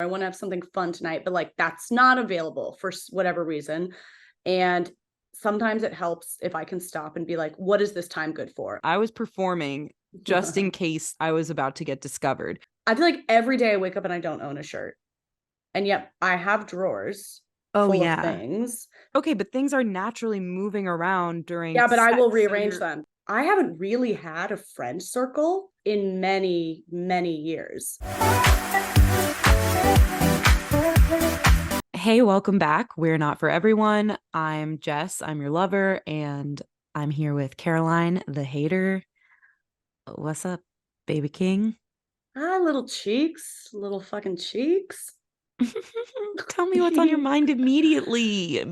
I want to have something fun tonight, but like that's not available for whatever reason. And sometimes it helps if I can stop and be like, what is this time good for? I was performing just in case I was about to get discovered. I feel like every day I wake up and I don't own a shirt. And yet I have drawers full of things. Okay, but things are naturally moving around during Yeah, but I will sets, rearrange them. I haven't really had a friend circle in many, many years. Hey, welcome back. We're Not For Everyone. I'm Jess. I'm your lover, and I'm here with Caroline, the hater. What's up, baby king? Ah, little cheeks, little fucking cheeks. Tell me what's on your mind immediately.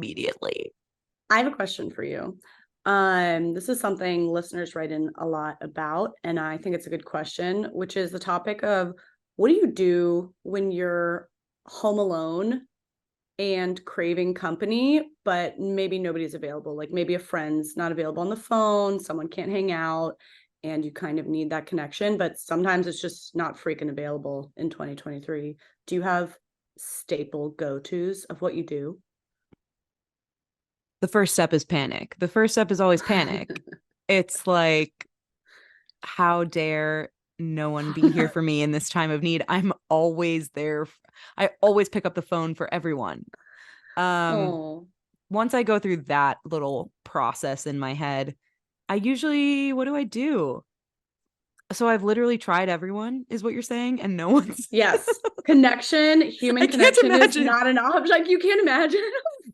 I have a question for you. This is something listeners write in a lot about, and I think it's a good question, which is the topic of what do you do when you're home alone and craving company, but maybe nobody's available? Like maybe a friend's not available on the phone, someone can't hang out, and you kind of need that connection, but sometimes it's just not freaking available in 2023. Do you have staple go-tos of what you do? The first step is panic. The first step is always panic. It's like, how dare no one be here for me in this time of need? I'm always there. I always pick up the phone for everyone. Once I go through that little process in my head, I usually, what do I do? So I've literally tried everyone, is what you're saying, and no one's. Yes, connection, human connection is not an option. Like you can't imagine.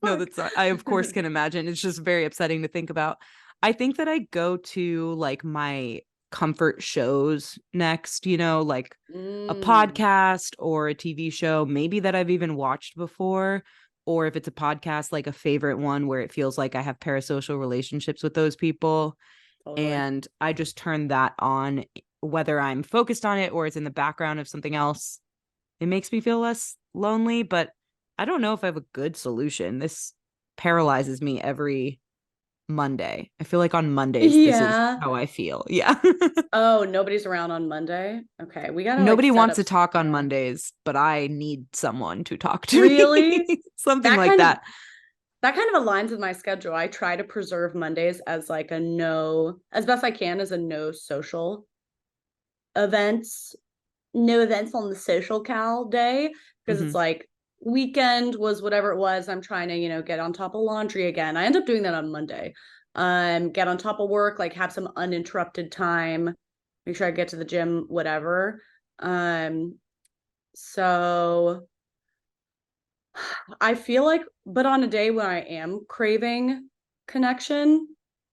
No, that's not, I of course can imagine. It's just very upsetting to think about. I think that I go to like my comfort shows next, like a podcast or a TV show, maybe that I've even watched before. Or if it's a podcast, like a favorite one where it feels like I have parasocial relationships with those people. Totally. And I just turn that on, whether I'm focused on it or it's in the background of something else. It makes me feel less lonely, but I don't know if I have a good solution. This paralyzes me every Monday. I feel like on Mondays, This is how I feel. Yeah. Oh, nobody's around on Monday. Okay. We gotta Nobody wants to talk on Mondays, but I need someone to talk to. Really? Something like that. That kind of aligns with my schedule. I try to preserve Mondays as like as best I can, as a no social events, no events on the social cal day, because it's like weekend was whatever it was. I'm trying to, get on top of laundry again. I end up doing that on Monday. Get on top of work, like have some uninterrupted time, make sure I get to the gym, whatever. So I feel like, but on a day when I am craving connection,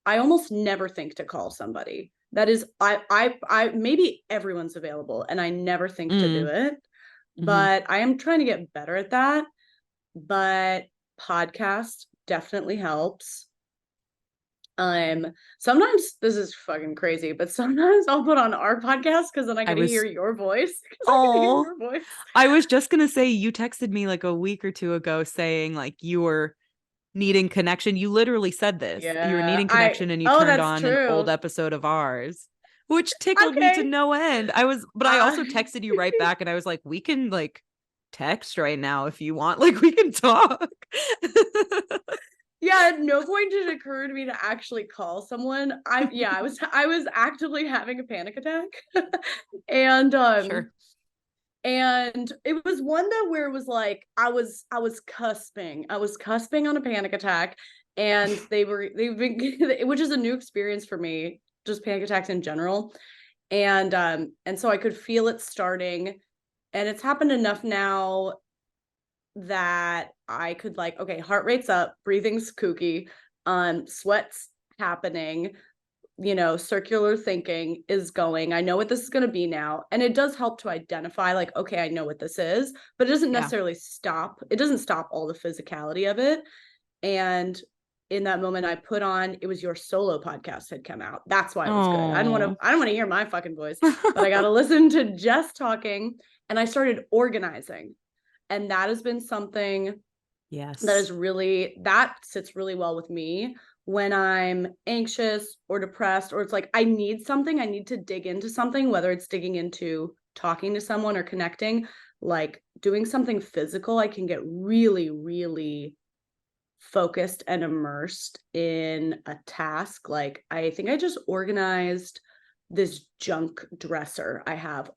I almost never think to call somebody. That is, I maybe everyone's available and I never think to do it, but I am trying to get better at that. But podcast definitely helps. Sometimes this is fucking crazy, but sometimes I'll put on our podcast because then I get to hear your voice. Oh, I was just gonna say, you texted me like a week or two ago saying like you were needing connection. You literally said this. You were needing connection, and you turned on an old episode of ours, which tickled me to no end. But I also texted you right back, and I was like, we can like text right now if you want. Like we can talk. Yeah, at no point did it occur to me to actually call someone. I was actively having a panic attack. And sure. And it was one that where it was like I was cusping on a panic attack, and they've been which is a new experience for me, just panic attacks in general. And so I could feel it starting, and it's happened enough now that I could like, okay, heart rate's up, breathing's kooky, sweat's happening, circular thinking is going. I know what this is going to be now. And it does help to identify like, okay, I know what this is, but it doesn't necessarily stop. It doesn't stop all the physicality of it. And in that moment I put on, it was your solo podcast had come out. That's why it was good. I don't want to hear my fucking voice, but I got to listen to Jess talking, and I started organizing. And that has been something that sits really well with me when I'm anxious or depressed, or it's like I need to dig into something, whether it's digging into talking to someone or connecting. like doing something physical, I can get really, really focused and immersed in a task. Like I think I just organized this junk dresser. I have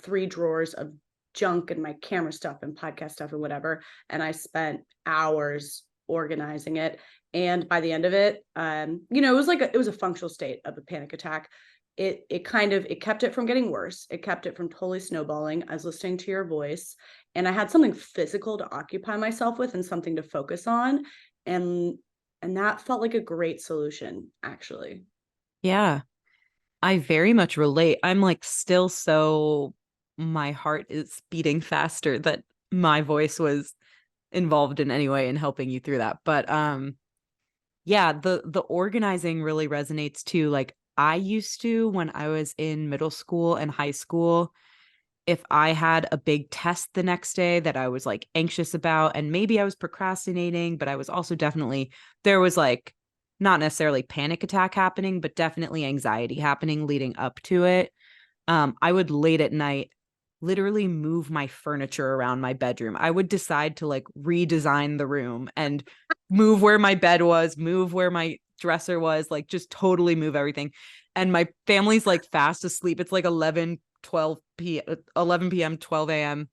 3 drawers of junk and my camera stuff and podcast stuff and whatever. And I spent hours organizing it. And by the end of it, it was it was a functional state of a panic attack. It kept it from getting worse. It kept it from totally snowballing. I was listening to your voice and I had something physical to occupy myself with and something to focus on. And that felt like a great solution, actually. Yeah, I very much relate. I'm like still so, my heart is beating faster that my voice was involved in any way in helping you through that. But yeah, the organizing really resonates too. Like I used to, when I was in middle school and high school, if I had a big test the next day that I was like anxious about, and maybe I was procrastinating, but I was also definitely, there was like not necessarily panic attack happening, but definitely anxiety happening leading up to it. I would late at night literally move my furniture around my bedroom. I would decide to like redesign the room and move where my bed was, move where my dresser was, like just totally move everything. And my family's like fast asleep. It's like 11 p.m., 12 a.m.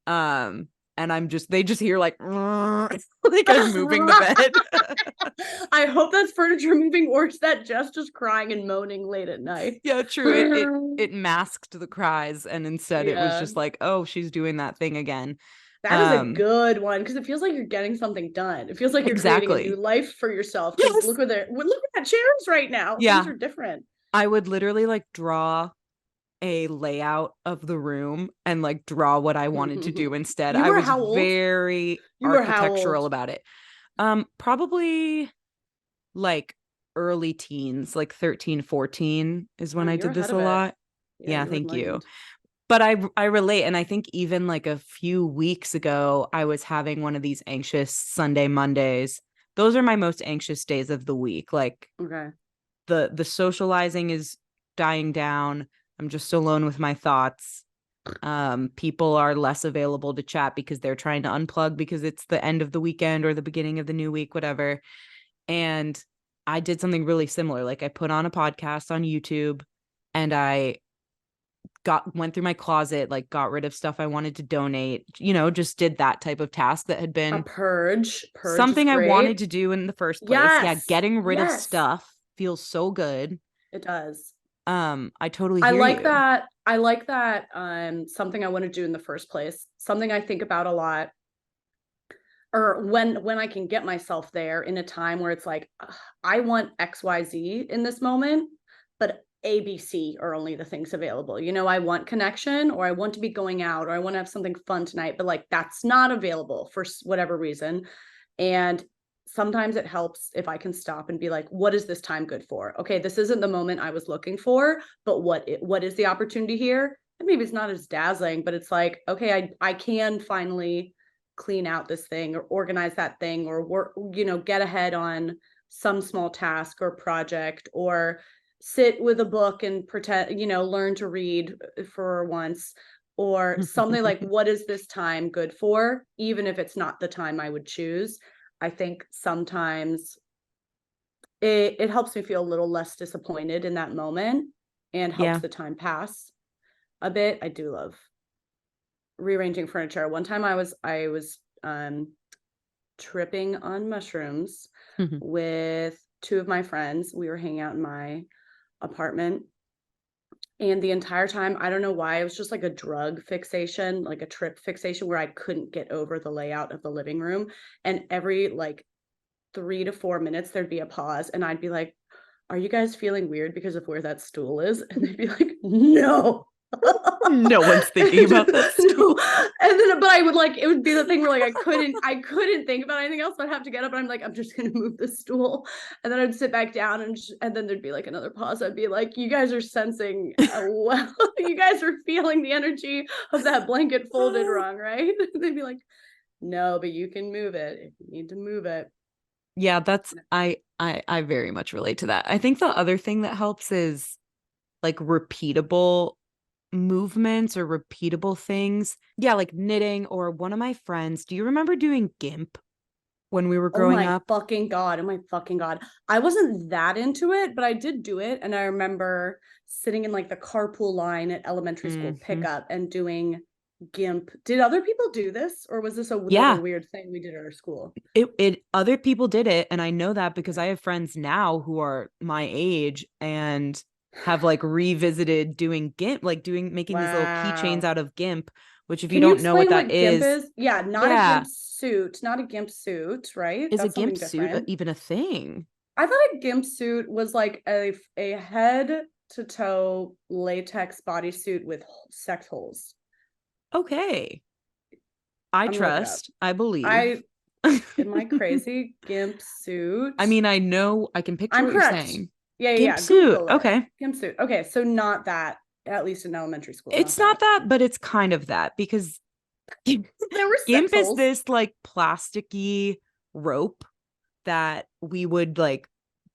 And they just hear like, like I'm moving the bed. I hope that's furniture moving, or is that just crying and moaning late at night? Yeah, true. It masked the cries, and instead it was just like, oh, she's doing that thing again. That is a good one because it feels like you're getting something done. It feels like you're creating a new life for yourself. Yes. Look at that chairs right now. Yeah. Things are different. I would literally like draw a layout of the room and like draw what I wanted to do instead. I was very architectural about it. Probably like early teens, like 13, 14 is when I did this a lot. Yeah, thank you. But I relate. And I think even like a few weeks ago, I was having one of these anxious Sunday Mondays. Those are my most anxious days of the week. Like the socializing is dying down. I'm just alone with my thoughts. People are less available to chat because they're trying to unplug because it's the end of the weekend or the beginning of the new week, whatever. And I did something really similar. Like I put on a podcast on YouTube and I went through my closet, like got rid of stuff I wanted to donate, just did that type of task that had been a purge something I wanted to do in the first place. Yes. Yeah, getting rid of stuff feels so good. It does. I totally hear you. That. I like that. Something I want to do in the first place. Something I think about a lot. Or when I can get myself there in a time where it's like, I want XYZ in this moment, but ABC are only the things available. I want connection, or I want to be going out, or I want to have something fun tonight, but like that's not available for whatever reason. And sometimes it helps if I can stop and be like, what is this time good for? Okay, this isn't the moment I was looking for, but what is the opportunity here? And maybe it's not as dazzling, but it's like, okay, I can finally clean out this thing or organize that thing or work, get ahead on some small task or project, or sit with a book and pretend, learn to read for once, or something. Like, what is this time good for? Even if it's not the time I would choose. I think sometimes it helps me feel a little less disappointed in that moment and helps the time pass a bit. I do love rearranging furniture. One time I was tripping on mushrooms with 2 of my friends. We were hanging out in my apartment, and the entire time, I don't know why, it was just like a drug fixation, like a trip fixation, where I couldn't get over the layout of the living room. And every like 3 to 4 minutes there'd be a pause, and I'd be like, are you guys feeling weird because of where that stool is? And they'd be like, no. No one's thinking about that. No. And then, but I would like, it would be the thing where like I couldn't think about anything else. I'd have to get up and I'm like, I'm just gonna move the stool, and then I'd sit back down, and then there'd be like another pause. I'd be like, you guys are sensing well, you guys are feeling the energy of that blanket folded wrong, right? They'd be like, no, but you can move it if you need to move it. Yeah, that's I very much relate to that. I think the other thing that helps is like repeatable movements or repeatable things. Yeah, like knitting, or one of my friends. Do you remember doing GIMP when we were Oh growing my up? fucking God. Oh my fucking God. I wasn't that into it, but I did do it. And I remember sitting in like the carpool line at elementary school Hmm. pickup and doing GIMP. Did other people do this, or was this another Yeah, weird thing we did at our school? it other people did it, and I know that because I have friends now who are my age and have like revisited doing GIMP, like doing making these little keychains Wow. out of GIMP, which if you Can you don't know what explain that what GIMP is, is? Yeah, not a yeah, GIMP suit, not a GIMP suit, right? is a That's GIMP something suit different. even a thing? I thought a GIMP suit was like a head to toe latex bodysuit with sex holes. Okay. I I'm gonna look it up. trust, I believe. I Am I crazy? GIMP I suit. mean, I know I can picture I'm what you're correct. saying. Yeah, yeah, GIMP yeah. suit. Google it. Okay. GIMP suit. Okay, so not that, at least in elementary school, not It's not that. that, but it's kind of that because There were sex GIMP is holes. this like plasticky rope that we would like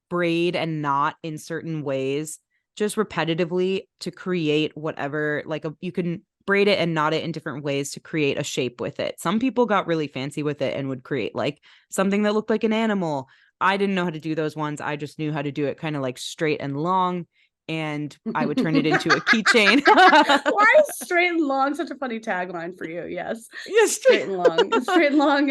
braid and knot in certain ways just repetitively to create whatever, like you can braid it and knot it in different ways to create a shape with it. Some people got really fancy with it and would create like something that looked like an animal. I didn't know how to do those ones. I just knew how to do it kind of like straight and long, and I would turn it into a keychain. Why is straight and long such a funny tagline for you? Yes. Yes. Straight and long. Straight and long.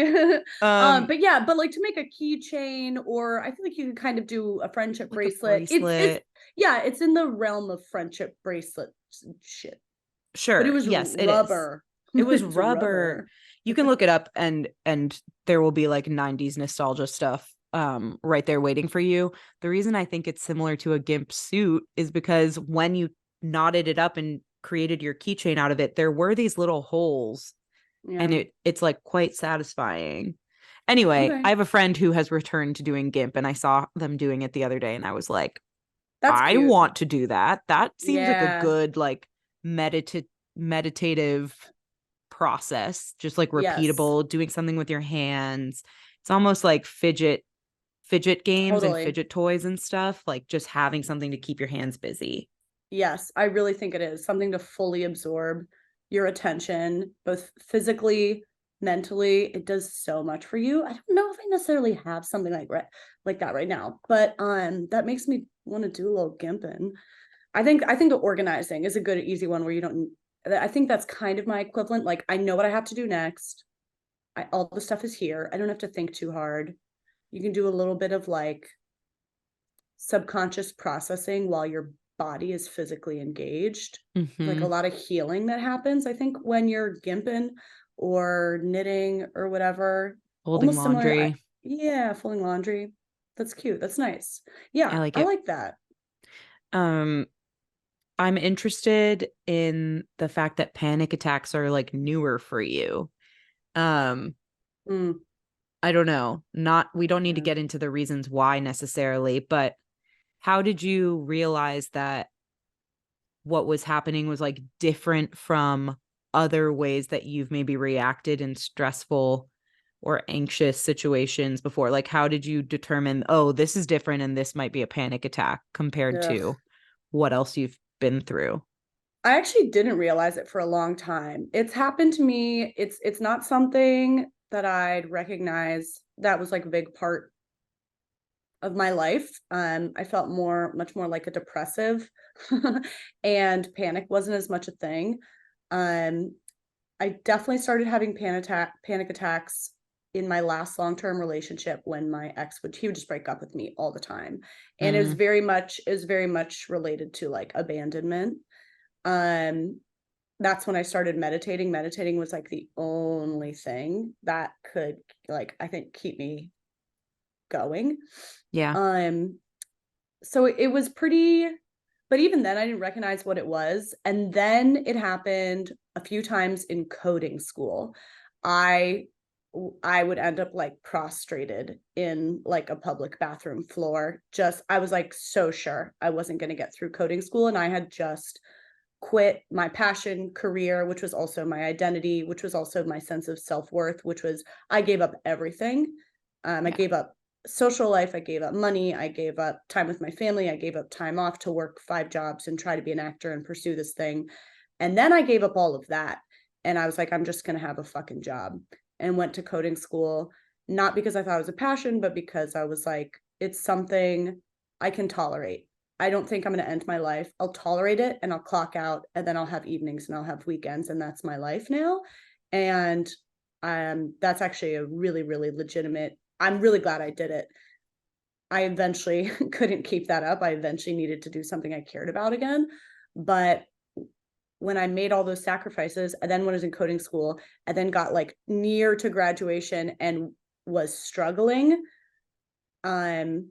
um But yeah, but like to make a keychain, or I feel like you could kind of do a friendship like a bracelet. It's bracelet. yeah, it's in the realm of friendship bracelet shit. But it Sure. was Yes, it is. rubber. It was It's rubber. rubber. You can look it up, and there will be like 90s nostalgia stuff right there waiting for you. The reason I think it's similar to a GIMP suit is because when you knotted it up and created your keychain out of it, there were these little holes, and Yeah. it's like quite satisfying. Anyway, Okay. I have a friend who has returned to doing GIMP, and I saw them doing it the other day, and I was like, That's I cute. want to do that. That seems like a Yeah. good like meditative process, just like Yes. repeatable, doing something with your hands. It's almost like fidget games and Totally. fidget toys and stuff, like just having something to keep your hands busy. Yes, I really think it is something to fully absorb your attention, both physically, mentally. It does so much for you. I don't know if I necessarily have something like that right now, but that makes me want to do a little gimping. I think the organizing is a good easy one where you don't I think that's kind of my equivalent. Like I know what I have to do next. All the stuff is here. I don't have to think too hard. You can do a little bit of like subconscious processing while your body is physically engaged. Like a Mm-hmm. lot of healing that happens, I think, when you're gimping or knitting or whatever. Folding Almost similar. laundry. Yeah, folding laundry. That's cute. That's nice. I Yeah, like I it. like that. Um, I'm interested in the fact that panic attacks are like newer for you. Um, Mm, I don't know. Not we don't need to yeah. get into the reasons why necessarily, but how did you realize that what was happening was like different from other ways that you've maybe reacted in stressful or anxious situations before? Like, how did you determine, oh, this is different and this might be a panic attack compared Ugh. to what else you've been through? I actually didn't realize it for a long time. It's happened to me. It's not something that I'd recognize that was like a big part of my life. I felt much more like a depressive, and panic wasn't as much a thing. Um, I definitely started having panic attacks in my last long-term relationship when my ex he would just break up with me all the time, and Mm, it was very much related to like abandonment. Um, that's when I started meditating. Meditating was like the only thing that could like I think keep me going. yeah. Um, so it was pretty, but even then I didn't recognize what it was. And then it happened a few times in coding school. I I would end up like prostrated in like a public bathroom floor. Just I was like so sure I wasn't going to get through coding school, and I had just quit my passion career, which was also my identity, which was also my sense of self-worth, which was I gave up everything. I Yeah. gave up social life, I gave up money, I gave up time with my family, I gave up time off to work 5 jobs and try to be an actor and pursue this thing. And then I gave up all of that. And I was like, I'm just going to have a fucking job, and went to coding school, not because I thought it was a passion, but because I was like, it's something I can tolerate. I don't think I'm going to end my life. I'll tolerate it and I'll clock out, and then I'll have evenings and I'll have weekends, and that's my life now. And that's actually a really, really legitimate, I'm really glad I did it. I eventually couldn't keep that up. I eventually needed to do something I cared about again. But when I made all those sacrifices, and then when I was in coding school, and then got like near to graduation and was struggling, and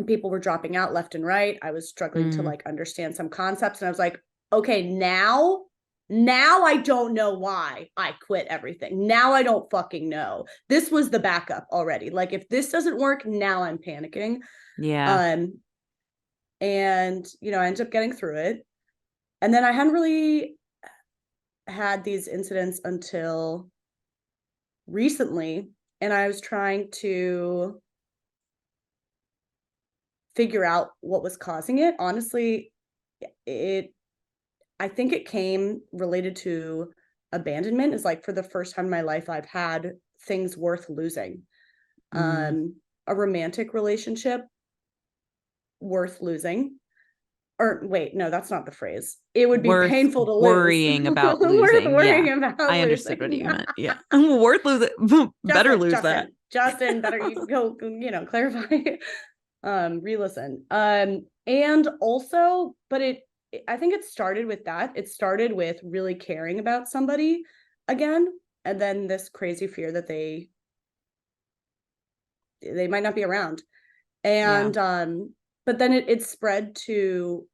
people were dropping out left and right. I was struggling to like understand some concepts, and I was like, okay, now I don't know why I quit everything. Now I don't fucking know. This was the backup already. Like, if this doesn't work, now I'm panicking. Yeah. And I ended up getting through it. And then I hadn't really had these incidents until recently, and I was trying to figure out what was causing it. Honestly, I think it came related to abandonment. Is like, for the first time in my life, I've had things worth losing. A romantic relationship worth losing. Or wait, no, that's not the phrase. It would be painful to lose. Worrying about losing. Worrying about I understood what you meant. Yeah. Worth losing. Better lose that. Justin, better you go, clarify. Re-listen. And also, but I think it started with that. It started with really caring about somebody again, and then this crazy fear that they might not be around. And but then it spread to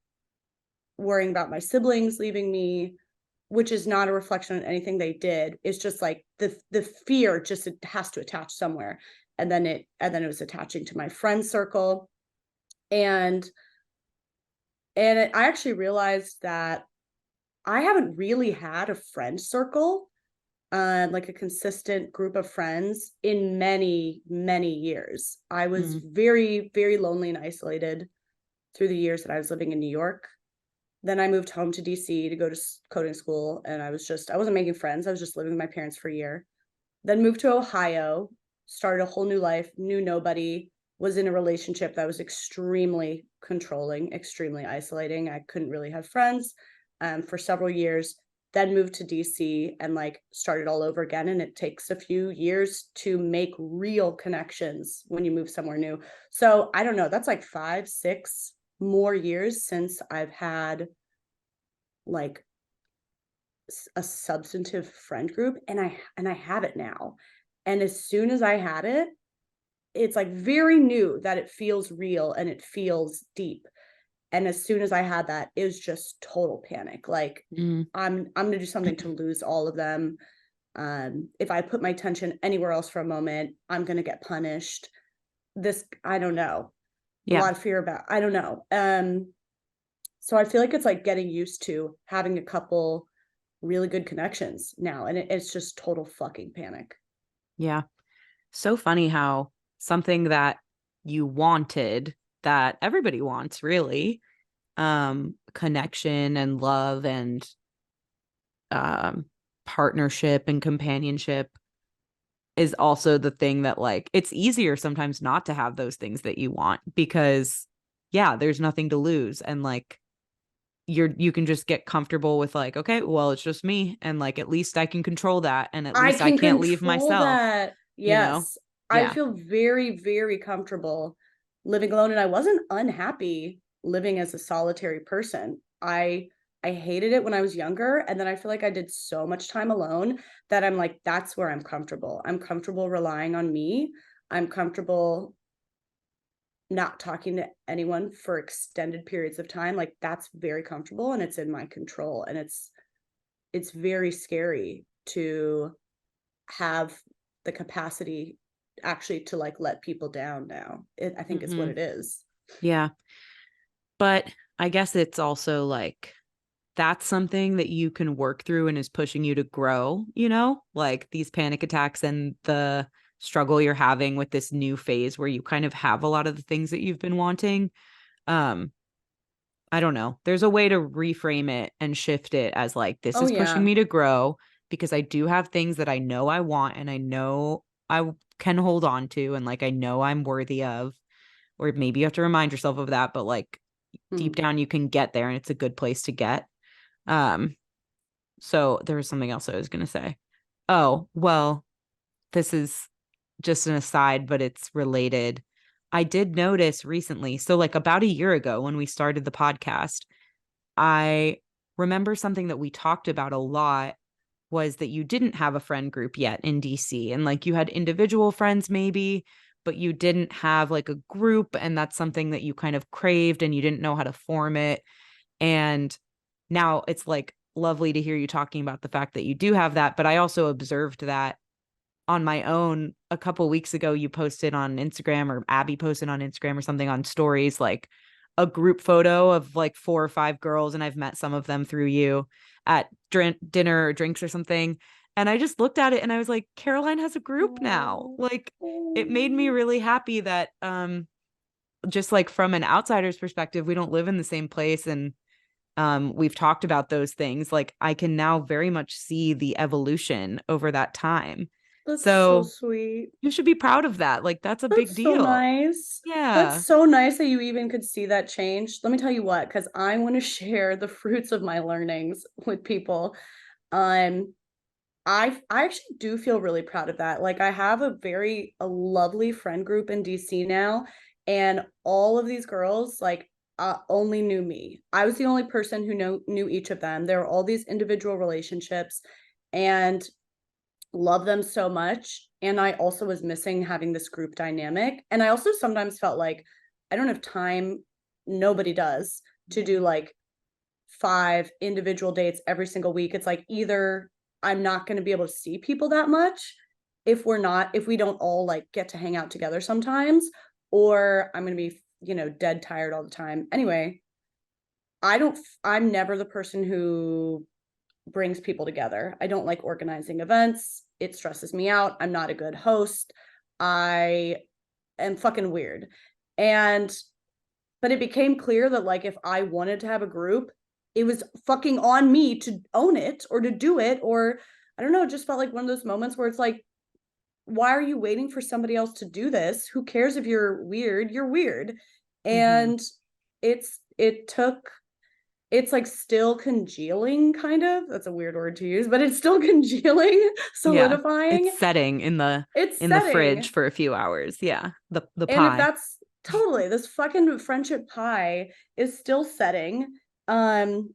worrying about my siblings leaving me, which is not a reflection on anything they did. It's just like the fear just, it has to attach somewhere. And then it was attaching to my friend circle. And I actually realized that I haven't really had a friend circle, like a consistent group of friends, in many, many years. I was very, very lonely and isolated through the years that I was living in New York. Then I moved home to DC to go to coding school, and I wasn't making friends. I was just living with my parents for a year. Then moved to Ohio, started a whole new life, knew nobody, was in a relationship that was extremely controlling, extremely isolating. I couldn't really have friends for several years. Then moved to DC and like started all over again. And it takes a few years to make real connections when you move somewhere new. So I don't know, that's like 5, 6 more years since I've had like a substantive friend group, and I have it now. And as soon as I had it, it's like very new that it feels real and it feels deep. And as soon as I had that, it was just total panic. Like, I'm gonna do something to lose all of them. If I put my attention anywhere else for a moment, I'm gonna get punished. I don't know. A lot of fear about, I don't know. So I feel like it's like getting used to having a couple really good connections now, and it's just total fucking panic. Yeah. So funny how something that you wanted, that everybody wants, really, connection and love and partnership and companionship, is also the thing that, like, it's easier sometimes not to have those things that you want, because there's nothing to lose, and like you can just get comfortable with like, okay, well, it's just me, and like at least I can control that, and at least I can't leave myself. That. Yes. I feel very, very comfortable living alone, and I wasn't unhappy living as a solitary person. I hated it when I was younger, and then I feel like I did so much time alone that I'm like, that's where I'm comfortable. I'm comfortable relying on me. I'm comfortable not talking to anyone for extended periods of time. Like, that's very comfortable, and it's in my control. And it's very scary to have the capacity actually to like let people down now. I think it's what it is. Yeah. But I guess it's also like, that's something that you can work through and is pushing you to grow, like these panic attacks and the struggle you're having with this new phase where you kind of have a lot of the things that you've been wanting. I don't know. There's a way to reframe it and shift it as like, this Oh is pushing yeah. me to grow because I do have things that I know I want and I know I can hold on to and like I know I'm worthy of. Or maybe you have to remind yourself of that, but like deep Hmm. down you can get there and it's a good place to get. Um, so there was something else I was gonna say. Oh, well, this is just an aside, but it's related. I did notice recently, so like about a year ago when we started the podcast, I remember something that we talked about a lot was that you didn't have a friend group yet in DC and like you had individual friends maybe, but you didn't have like a group and that's something that you kind of craved and you didn't know how to form it. And now it's like lovely to hear you talking about the fact that you do have that, but I also observed that on my own a couple weeks ago. You posted on Instagram, or Abby posted on Instagram or something on stories, like a group photo of like 4 or 5 girls, and I've met some of them through you at dinner or drinks or something. And I just looked at it and I was like, Caroline has a group now. Oh. Like it made me really happy that just like from an outsider's perspective, we don't live in the same place, and we've talked about those things. Like I can now very much see the evolution over that time. That's so So sweet. you should be proud of that. Like that's a big That's so deal. nice. Yeah. That's so nice that you even could see that change. Let me tell you what, because I want to share the fruits of my learnings with people. Um, I actually do feel really proud of that. Like I have a lovely friend group in DC now, and all of these girls like only knew me. I was the only person who knew each of them. There were all these individual relationships, and love them so much. And I also was missing having this group dynamic. And I also sometimes felt like I don't have time, nobody does, to do like 5 individual dates every single week. It's like either I'm not going to be able to see people that much if we don't all like get to hang out together sometimes, or I'm going to be, dead tired all the time. Anyway, I'm never the person who brings people together. I don't like organizing events. It stresses me out. I'm not a good host. I am fucking weird. And but it became clear that like if I wanted to have a group, it was fucking on me to own it or to do it, or I don't know, it just felt like one of those moments where it's like, why are you waiting for somebody else to do this? Who cares if you're weird? You're weird. Mm-hmm. And it took it's like still congealing, kind of. That's a weird word to use, but it's still congealing, Yeah. It's solidifying. setting It's in the fridge setting. for a few hours. Yeah. The And if pie. that's totally this fucking friendship pie is still setting. Um,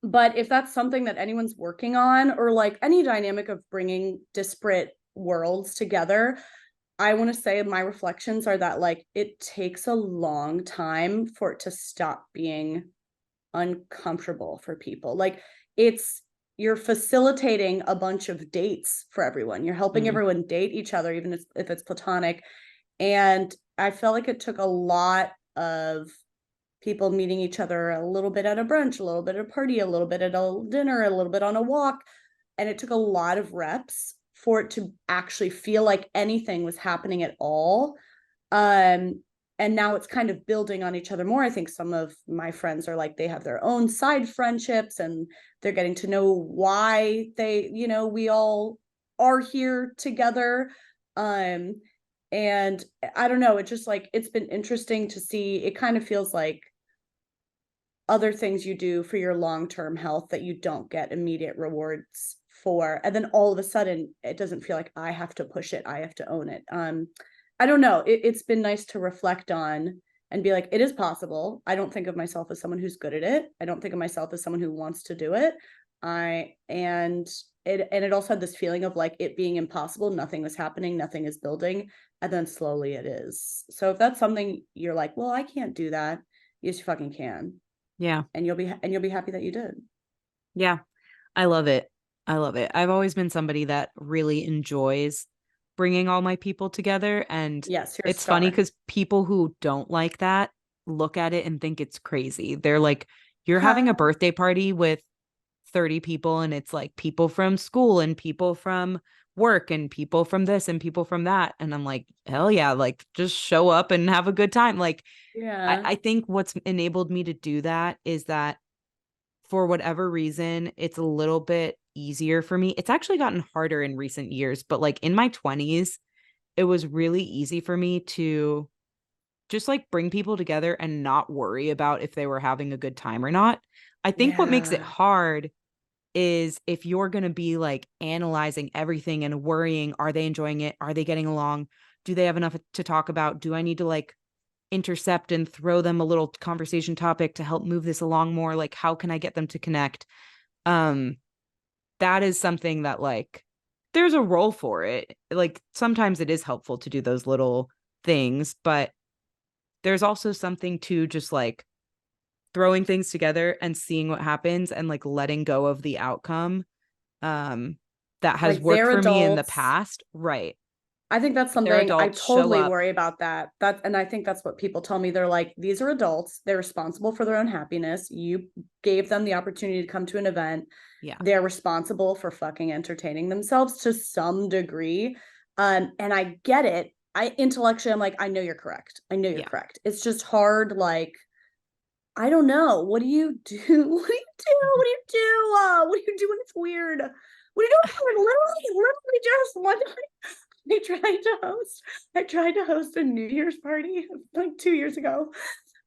but if that's something that anyone's working on, or like any dynamic of bringing disparate worlds together, I want to say my reflections are that like it takes a long time for it to stop being uncomfortable for people. Like it's you're facilitating a bunch of dates for everyone. You're helping Mm. everyone date each other, even if it's platonic. And I felt like it took a lot of people meeting each other a little bit at a brunch, a little bit at a party, a little bit at a dinner, a little bit on a walk. And it took a lot of reps for it to actually feel like anything was happening at all. Um, and now it's kind of building on each other more. I think some of my friends are like, they have their own side friendships and they're getting to know why we all are here together. Um, and I don't know, it just like, it's been interesting to see. It kind of feels like other things you do for your long-term health that you don't get immediate rewards for, and then all of a sudden it doesn't feel like I have to push it, I have to own it. I don't know, it's been nice to reflect on and be like, it is possible. I don't think of myself as someone who's good at it. I don't think of myself as someone who wants to do it. And it also had this feeling of like it being impossible, nothing was happening, nothing is building, and then slowly it is. So if that's something you're like, well, I can't do that, yes you fucking can. Yeah. And you'll be happy that you did. Yeah. I love it. I love it. I've always been somebody that really enjoys bringing all my people together. And Yes, you're a it's funny star. because people who don't like that look at it and think it's crazy. They're like, you're having a Huh. birthday party with 30 people, and it's like people from school and people from work and people from this and people from that. And I'm like, hell yeah, like just show up and have a good time. Like, Yeah. I think what's enabled me to do that is that for whatever reason, it's a little bit easier for me. It's actually gotten harder in recent years, but like in my 20s, it was really easy for me to just like bring people together and not worry about if they were having a good time or not. I think what makes it Yeah. hard is if you're going to be like analyzing everything and worrying, are they enjoying it? Are they getting along? Do they have enough to talk about? Do I need to like intercept and throw them a little conversation topic to help move this along more? Like, how can I get them to connect? Um, that is something that like there's a role for it. Like sometimes it is helpful to do those little things, but there's also something to just like throwing things together and seeing what happens and like letting go of the outcome um that has Like worked they're for me in the adults. past. Right. I think that's They're something I adults, show totally up. worry about that. And I think that's what people tell me. They're like, these are adults. They're responsible for their own happiness. You gave them the opportunity to come to an event. Yeah. They're responsible for fucking entertaining themselves to some degree. And I get it. I intellectually, I'm like, I know you're correct. I know you're Yeah. correct. It's just hard. Like, I don't know. What do you do? What do you do? What do you do? What do you do when it's weird? What do you do when it's literally just one time I tried to host a New Year's party like 2 years ago.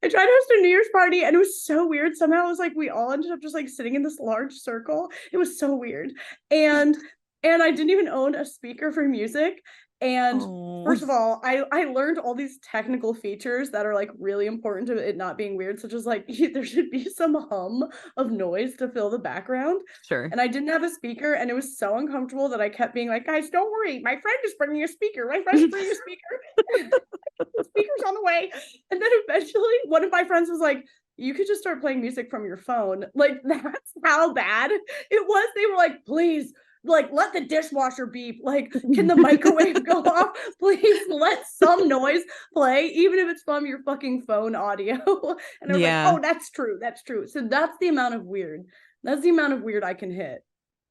I tried to host a New Year's party and it was so weird. Somehow it was like we all ended up just like sitting in this large circle. It was so weird. And I didn't even own a speaker for music. And Oh, first of all, I learned all these technical features that are like really important to it not being weird, such as like there should be some hum of noise to fill the background. sure. And I didn't have a speaker, and it was so uncomfortable that I kept being like, guys, don't worry. My friend is bringing a speaker. My friend's bringing a speaker. The speaker's on the way. And then eventually one of my friends was like, you could just start playing music from your phone. Like, that's how bad it was. They were like, please, like, let the dishwasher beep. Like, can the microwave go off? Please let some noise play, even if it's from your fucking phone audio. And I was like, Yeah. oh, that's true. That's true. So that's the amount of weird. That's the amount of weird I can hit.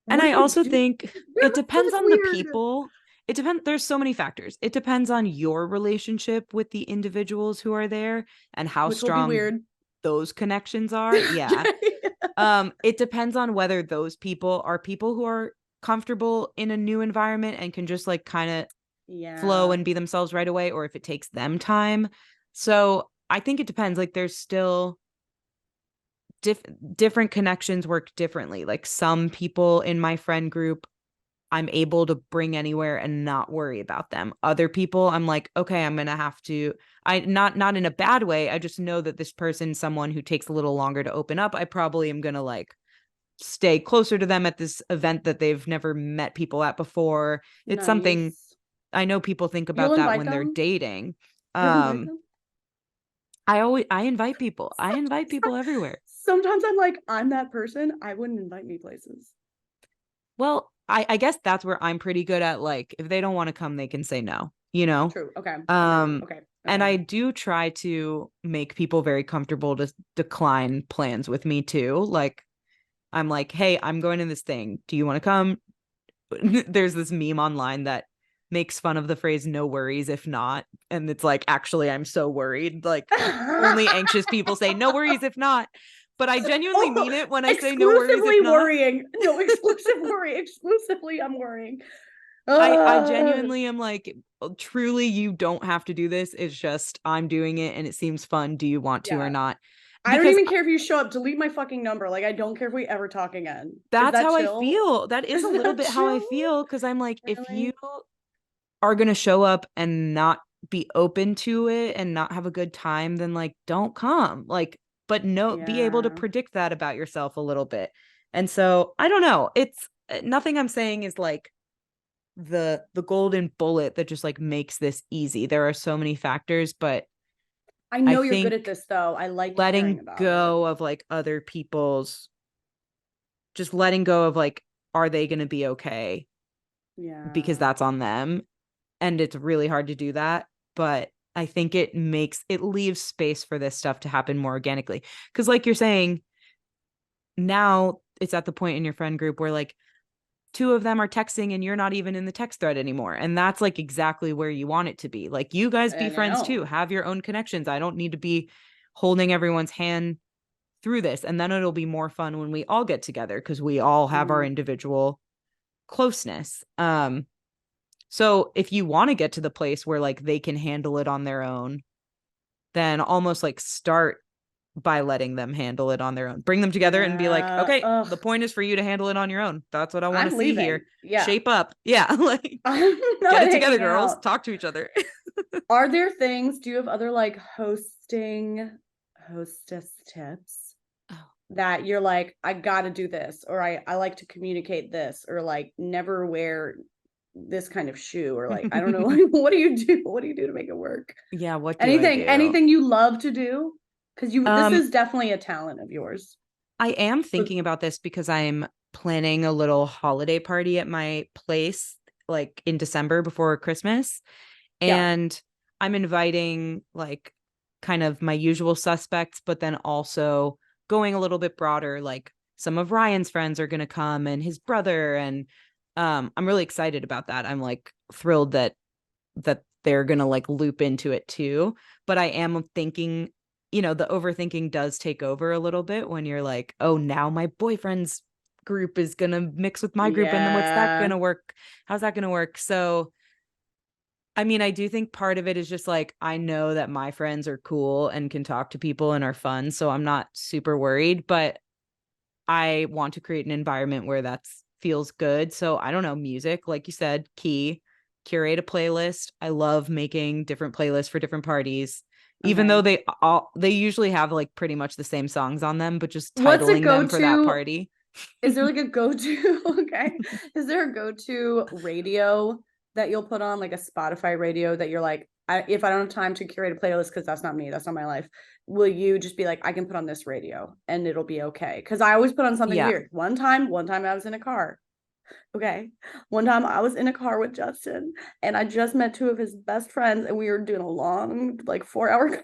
And What do I you also do? think it depends on the people. It depends. There's so many factors. It depends on your relationship with the individuals who are there and how Which will be strong weird. those connections are. Yeah. It depends on whether those people are people who are comfortable in a new environment and can just like kind of flow Yeah. and be themselves right away, or if it takes them time. So I think it depends. Like there's still different connections work differently. Like some people in my friend group, I'm able to bring anywhere and not worry about them. Other people, I'm like, okay, I'm gonna have to. I not in a bad way. I just know that this person's someone who takes a little longer to open up. I probably am gonna like stay closer to them at this event that they've never met people at before. It's something Nice. I know people think You'll about that invite when they're them? dating. You'll invite Um, them? I invite people. I invite people everywhere. Sometimes I'm like, I'm that person. I wouldn't invite me places. Well, I guess that's where I'm pretty good at like if they don't want to come, they can say no, you know? True. Okay. Agreed. Um, Okay. and Okay. I do try to make people very comfortable to decline plans with me too. Like I'm like, hey, I'm going to this thing. Do you want to come? There's this meme online that makes fun of the phrase no worries if not. And it's like, actually, I'm so worried. Like only anxious people say no worries if not. But I genuinely Oh, mean it when I say no worries if exclusively not. worrying. No, exclusive worry. Exclusively, I'm worrying. I Uh, genuinely am like, truly, you don't have to do this. It's just I'm doing it and it seems fun. Do you want to or yeah. not? I don't Because even care if you show up. Delete my fucking number. Like, I don't care if we ever talk again. Is that's that how I chill? feel. That is Is a little that bit how I chill? feel. Cause I'm like, if you Really? are going to show up and not be open to it and not have a good time, then like, don't come. Like, but no, be able to Yeah. predict that about yourself a little bit. And so I don't know. It's nothing I'm saying is like, the golden bullet that just like makes this easy. There are so many factors, but I I know you're good at think this, though. I like hearing letting about it. go of like other people's just letting go of like are they going to be okay because Yeah. that's on them, and it's really hard to do that, but I think it leaves space for this stuff to happen more organically because like you're saying now it's at the point in your friend group where like two of them are texting and you're not even in the text thread anymore. And that's like exactly where you want it to be. Like, you guys be I friends know. too, have your own connections. I don't need to be holding everyone's hand through this. And then it'll be more fun when we all get together because we all have our individual closeness. So if you want to get to the place where like they can handle it on their own, then almost like start by letting them handle it on their own. Bring them together and be like, Yeah. okay, Ugh. the point is for you to handle it on your own. That's what I want I'm to see leaving. here. Yeah. Shape up. Yeah. Like, I'm not get it together, hanging girls. out. Talk to each other. Are there things, do you have other like hostess tips that you're like, I gotta do this, or I like to communicate this, or like never wear this kind of shoe, or like, I don't know, like, what do you do? What do you do to make it work? Yeah. What do I Anything, do? anything you love to do? Because this Um, is definitely a talent of yours. I am thinking about this because I'm planning a little holiday party at my place, like in December before Christmas. Yeah. And I'm inviting like kind of my usual suspects, but then also going a little bit broader. Like, some of Ryan's friends are going to come and his brother. And I'm really excited about that. I'm like thrilled that they're going to like loop into it too. But I am thinking, the overthinking does take over a little bit when you're like, oh, now my boyfriend's group is going to mix with my group. And then what's that going Yeah. to work? How's that going to work? So, I mean, I do think part of it is just like, I know that my friends are cool and can talk to people and are fun. So I'm not super worried, but I want to create an environment where that feels good. So I don't know, music, like you said, key, curate a playlist. I love making different playlists for different parties, even though Okay. they usually have like pretty much the same songs on them, but just What's a titling them for that go-to? party. Is there like a go-to? Okay. Is there a go-to radio that you'll put on, like a Spotify radio that you're like, if I don't have time to curate a playlist, because that's not me, that's not my life, will you just be like, I can put on this radio and it'll be okay? Because I always put on something Yeah. weird. One time I was in a car. Okay. One time I was in a car with Justin and I just met two of his best friends and we were doing a long, like 4 hour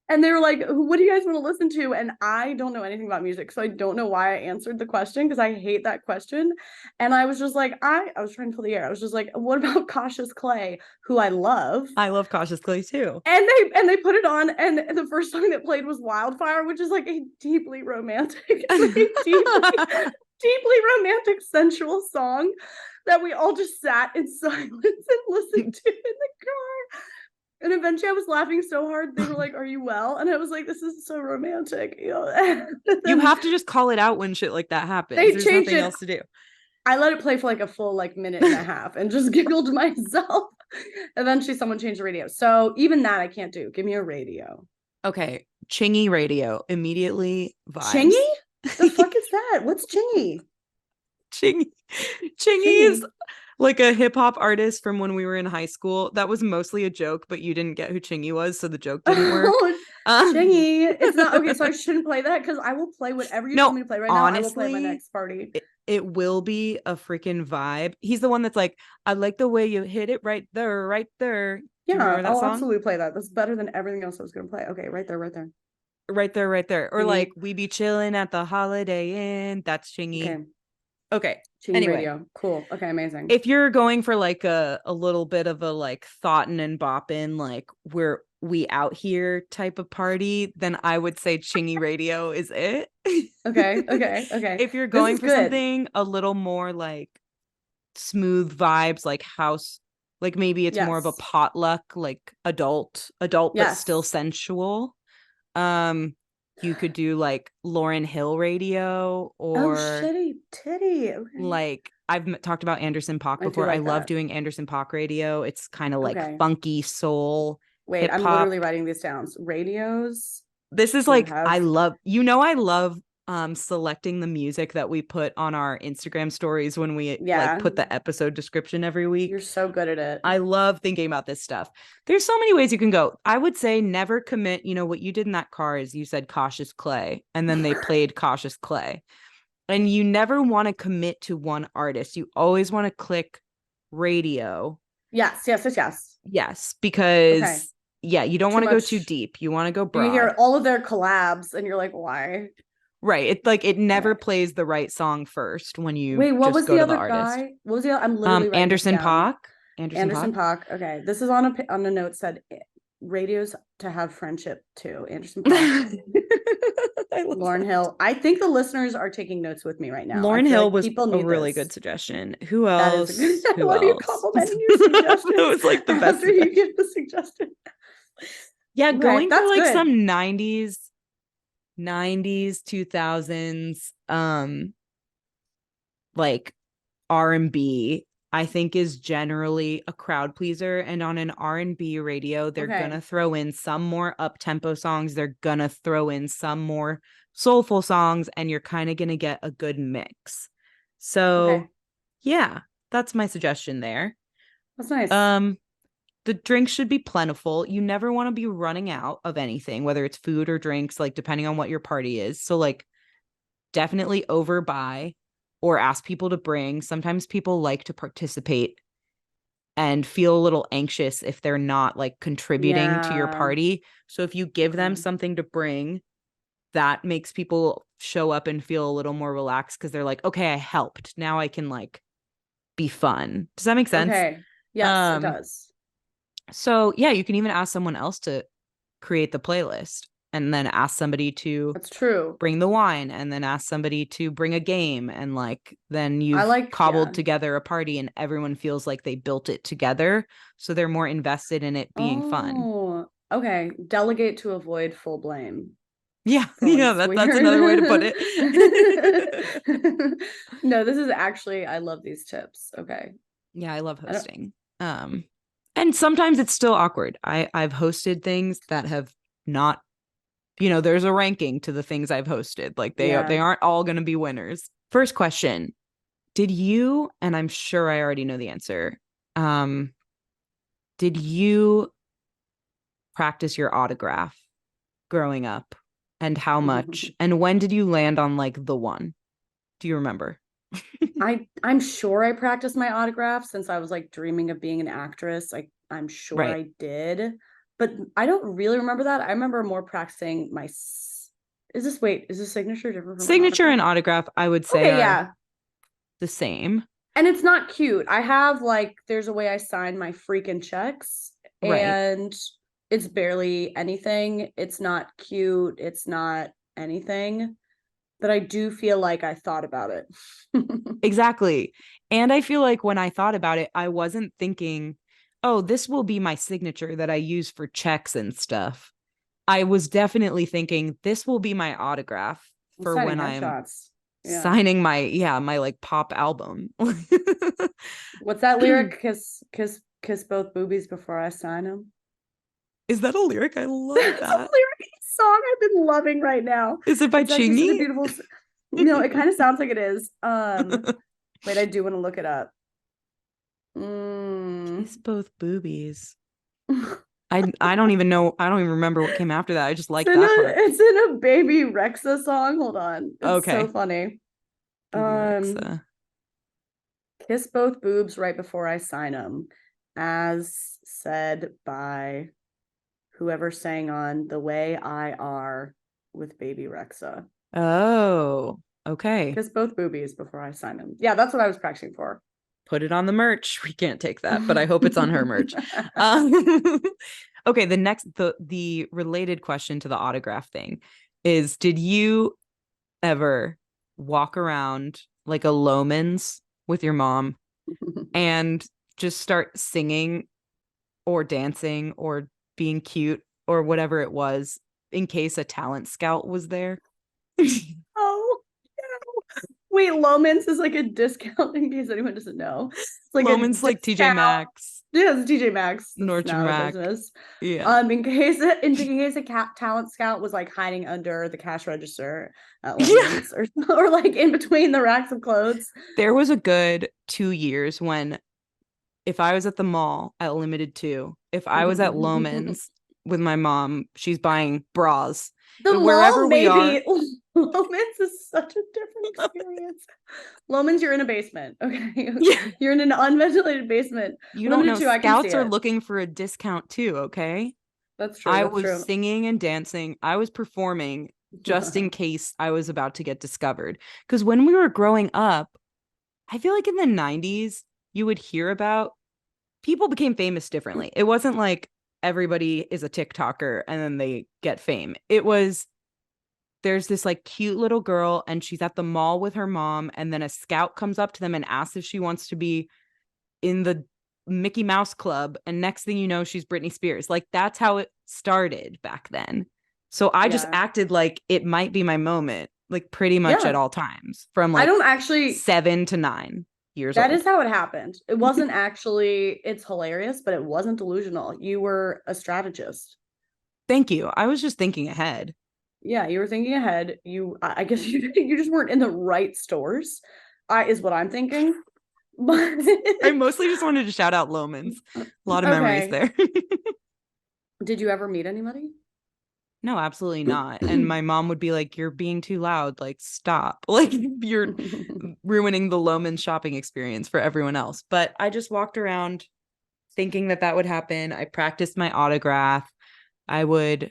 and they were like, what do you guys want to listen to? And I don't know anything about music. So I don't know why I answered the question because I hate that question. And I was just like, I was trying to pull the air. I was just like, what about Cautious Clay, who I love? I love Cautious Clay too. And they put it on, and the first song that played was Wildfire, which is like a deeply romantic, like a deeply romantic, sensual song that we all just sat in silence and listened to in the car. And eventually I was laughing so hard. They were like, are you well? And I was like, this is so romantic. You have to just call it out when shit like that happens. They There's changed nothing it. else to do. I let it play for like a full like minute and a half and just giggled myself. Eventually someone changed the radio. So even that I can't do. Give me a radio. Okay. Chingy radio. Immediately vibes. Chingy? The fuck is that? What's Chingy? Chingy is like a hip hop artist from when we were in high school. That was mostly a joke, but you didn't get who Chingy was, so the joke didn't work. Chingy. It's not okay, so I shouldn't play that because I will play whatever you tell me to play right honestly, now. I will play my next party. It will be a freaking vibe. He's the one that's like, I like the way you hit it right there, right there. Yeah, remember that I'll song? absolutely play that. That's better than everything else I was gonna play. Okay, right there, right there. Right there, right there. Or Chingy. like, we be chilling at the Holiday Inn. That's Chingy. Okay. Chingy anyway, radio. Cool. Okay, amazing. If you're going for like a little bit of a like thoughtin' and boppin', like we out here type of party, then I would say Chingy radio is it. Okay. If you're going for something a little more like smooth vibes, like house, like maybe it's more of a potluck, like adult, but still sensual. You could do like Lauryn Hill radio, or shitty titty. Okay. Like I've talked about Anderson .Paak before. I love doing Anderson .Paak radio. It's kind of like funky soul. Wait, hip-hop. I'm literally writing these down. Radios. This is like I love selecting the music that we put on our Instagram stories when we like put the episode description every week. You're so good at it. I love thinking about this stuff. There's so many ways you can go. I would say never commit. You know what you did in that car is you said Cautious Clay, and then they played Cautious Clay. And you never want to commit to one artist. You always want to click radio. Yes, because you don't want to go too deep. You want to go broad. You hear all of their collabs and you're like, why? Right. It never plays the right song first when you Wait, what just was go the to the other artist. guy? What was the other? I'm literally writing this Anderson down. .Paak. Anderson .Paak. Okay, this is on a note said radios to have friendship too. Anderson .Paak. Lauryn Hill. I think the listeners are taking notes with me right now. Lauryn Hill was people a need really this. good suggestion. Who That else? is a good. I Who love you else? complimenting your suggestions. It was like the best after you give the suggestion. Yeah, Okay, going for that's like good. some 90s, 2000s, like R&B, I think is generally a crowd pleaser. And on an R&B radio, they're gonna throw in some more up-tempo songs. They're gonna throw in some more soulful songs, and you're kind of gonna get a good mix. So yeah, that's my suggestion there. That's nice. The drinks should be plentiful. You never want to be running out of anything, whether it's food or drinks, like depending on what your party is. So like definitely overbuy or ask people to bring. Sometimes people like to participate and feel a little anxious if they're not like contributing to your party. So if you give them something to bring, that makes people show up and feel a little more relaxed because they're like, okay, I helped. Now I can like be fun. Does that make sense? Okay. Yes, it does. So yeah, you can even ask someone else to create the playlist and then ask somebody to That's true. bring the wine and then ask somebody to bring a game, and like then you've cobbled together a party and everyone feels like they built it together, so they're more invested in it being fun. Okay. Delegate to avoid full blame. Yeah, that's another way to put it. No, this is actually, I love these tips. Okay. Yeah, I love hosting. And sometimes it's still awkward. I've hosted things that have not, there's a ranking to the things I've hosted. Like they aren't all going to be winners. First question. Did you, and I'm sure I already know the answer, did you practice your autograph growing up, and how much? And when did you land on like the one? Do you remember? I'm sure I practiced my autograph since I was like dreaming of being an actress. I'm sure I did, but I don't really remember that. I remember more practicing my. Is this signature different from signature and autograph? I would say are the same. And it's not cute. I have like, there's a way I sign my freaking checks, and it's barely anything. It's not cute. It's not anything. But I do feel like I thought about it. Exactly. And I feel like when I thought about it, I wasn't thinking, oh, this will be my signature that I use for checks and stuff. I was definitely thinking this will be my autograph for when I'm signing my like pop album. What's that lyric? Kiss both boobies before I sign them. Is that a lyric? I love that. It's a lyric song I've been loving right now. Is it by Chingy? Beautiful. No, it kind of sounds like it is. Wait, I do want to look it up. Kiss both boobies. I don't even know. I don't even remember what came after that. I just like that part. It's in a Baby Rexha song. Hold on. It's so funny. Kiss both boobs right before I sign them, as said by whoever sang on The Way I Are with Baby Rexha. Oh, okay. Kiss both boobies before I sign them. Yeah, that's what I was practicing for. Put it on the merch. We can't take that, but I hope it's on her merch. Okay, the related question to the autograph thing is, did you ever walk around like a Loman's with your mom and just start singing or dancing or being cute or whatever it was in case a talent scout was there? Oh, no. Wait, Loman's is like a discount in case anyone doesn't know. It's like Loman's like TJ Maxx. Yeah, it's TJ Maxx. Nordstrom Rack. Yeah. In case a talent scout was like hiding under the cash register at Loman's or like in between the racks of clothes. There was a good 2 years when, if I was at the mall at Limited 2, if I was at Loman's with my mom, she's buying bras. Wherever we are, Loman's is such a different experience. Loman's, you're in a basement. Okay. You're in an unventilated basement. You don't know. Scouts are looking for a discount too. Okay. That's true. I was singing and dancing. I was performing just in case I was about to get discovered. Because when we were growing up, I feel like in the 90s, you would hear about people became famous differently. It wasn't like everybody is a TikToker and then they get fame. It was there's this like cute little girl and she's at the mall with her mom, and then a scout comes up to them and asks if she wants to be in the Mickey Mouse Club, and next thing you know, she's Britney Spears. Like that's how it started back then. So I just acted like it might be my moment, like pretty much at all times, from like I don't actually 7 to 9 years that old. is how it happened. It wasn't actually, it's hilarious, but it wasn't delusional. You were a strategist. Thank you. I was just thinking ahead. Yeah, you were thinking ahead. I guess you just weren't in the right stores. Is what I'm thinking. But I mostly just wanted to shout out Loman's. A lot of memories there. Did you ever meet anybody? No, absolutely not. And my mom would be like, you're being too loud. Like, stop. Like, you're ruining the Loman shopping experience for everyone else. But I just walked around thinking that that would happen. I practiced my autograph. I would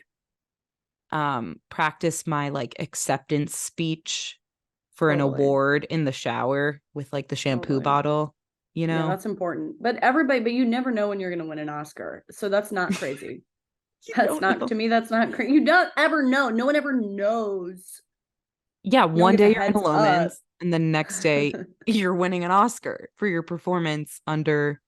practice my like acceptance speech for an award in the shower with like the shampoo bottle, you know? Yeah, that's important. But you never know when you're going to win an Oscar. So that's not crazy. To me, that's not crazy. You don't ever know. No one ever knows. Yeah, one day you're in Loman's and the next day you're winning an Oscar for your performance under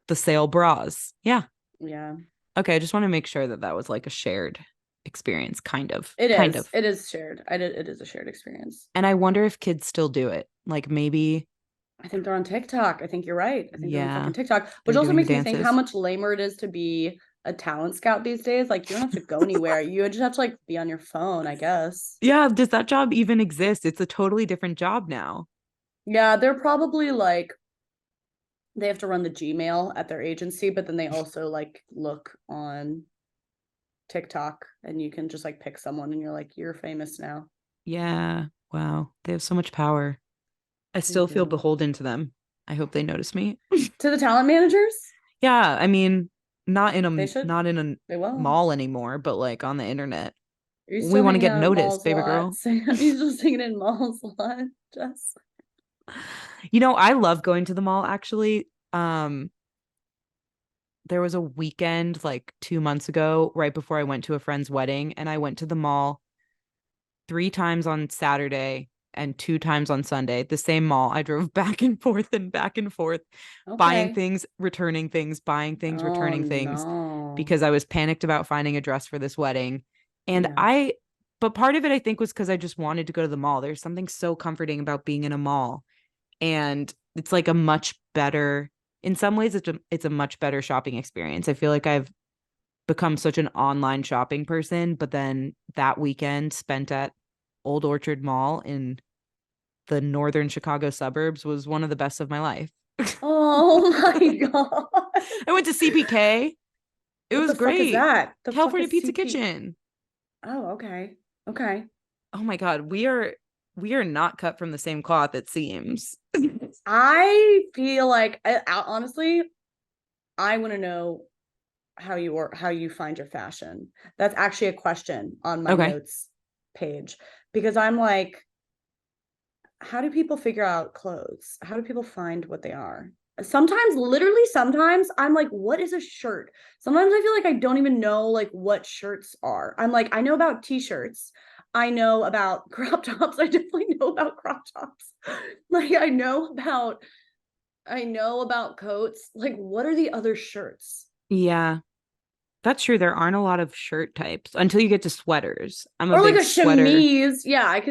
the sale bras. Yeah. Yeah. Okay, I just want to make sure that that was like a shared experience, kind of. It is shared. It is a shared experience. And I wonder if kids still do it. Like maybe. I think they're on TikTok. I think you're right. I think they're on fucking TikTok, which also makes me think how much lamer it is to be a talent scout these days. Like you don't have to go anywhere. You just have to like be on your phone, I guess. Yeah. Does that job even exist? It's a totally different job now. Yeah. They're probably like, they have to run the Gmail at their agency, but then they also like look on TikTok and you can just like pick someone and you're like, you're famous now. Yeah. Wow. They have so much power. I still feel beholden to them. I hope they notice me. To the talent managers? Yeah. I mean, not in a mall anymore, but like on the internet. We want to get noticed, baby girl. He's just singing in malls a lot, Jess. You know, I love going to the mall actually. There was a weekend like 2 months ago, right before I went to a friend's wedding, and I went to the mall 3 times on Saturday and 2 times on Sunday, the same mall. I drove back and forth, buying things, returning things, buying things, returning things, because I was panicked about finding a dress for this wedding. And but part of it I think was because I just wanted to go to the mall. There's something so comforting about being in a mall. And it's like a much better, in some ways, it's a much better shopping experience. I feel like I've become such an online shopping person, but then that weekend spent at Old Orchard Mall in the northern Chicago suburbs was one of the best of my life. Oh my God. I went to CPK. It was great. Fuck is that? The California Pizza Kitchen. Oh, okay. Okay. Oh my God. We are not cut from the same cloth, it seems. I feel like honestly, I want to know how you find your fashion. That's actually a question on my notes page, because I'm like, how do people figure out clothes? How do people find what they are? Sometimes I'm like, what is a shirt? Sometimes I feel like I don't even know like what shirts are. I'm like, I know about t-shirts. I know about crop tops. I definitely know about crop tops. Like I know about coats. Like, what are the other shirts? Yeah. That's true. There aren't a lot of shirt types until you get to sweaters. I'm a or big like a sweater. chemise. Yeah, I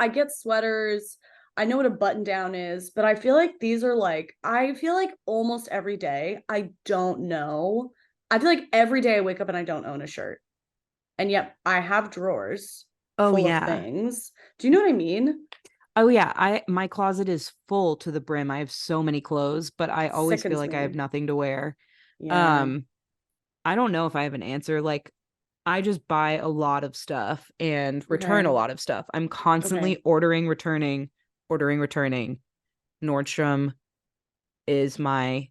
get sweaters. I know what a button down is, but I feel like I feel like almost every day I don't know. I feel like every day I wake up and I don't own a shirt. And yet I have drawers full of things. Do you know what I mean? Oh yeah, my closet is full to the brim. I have so many clothes, but I always feel like I have nothing to wear. Yeah. I don't know if I have an answer. Like I just buy a lot of stuff and return a lot of stuff. I'm constantly ordering, returning. Nordstrom is my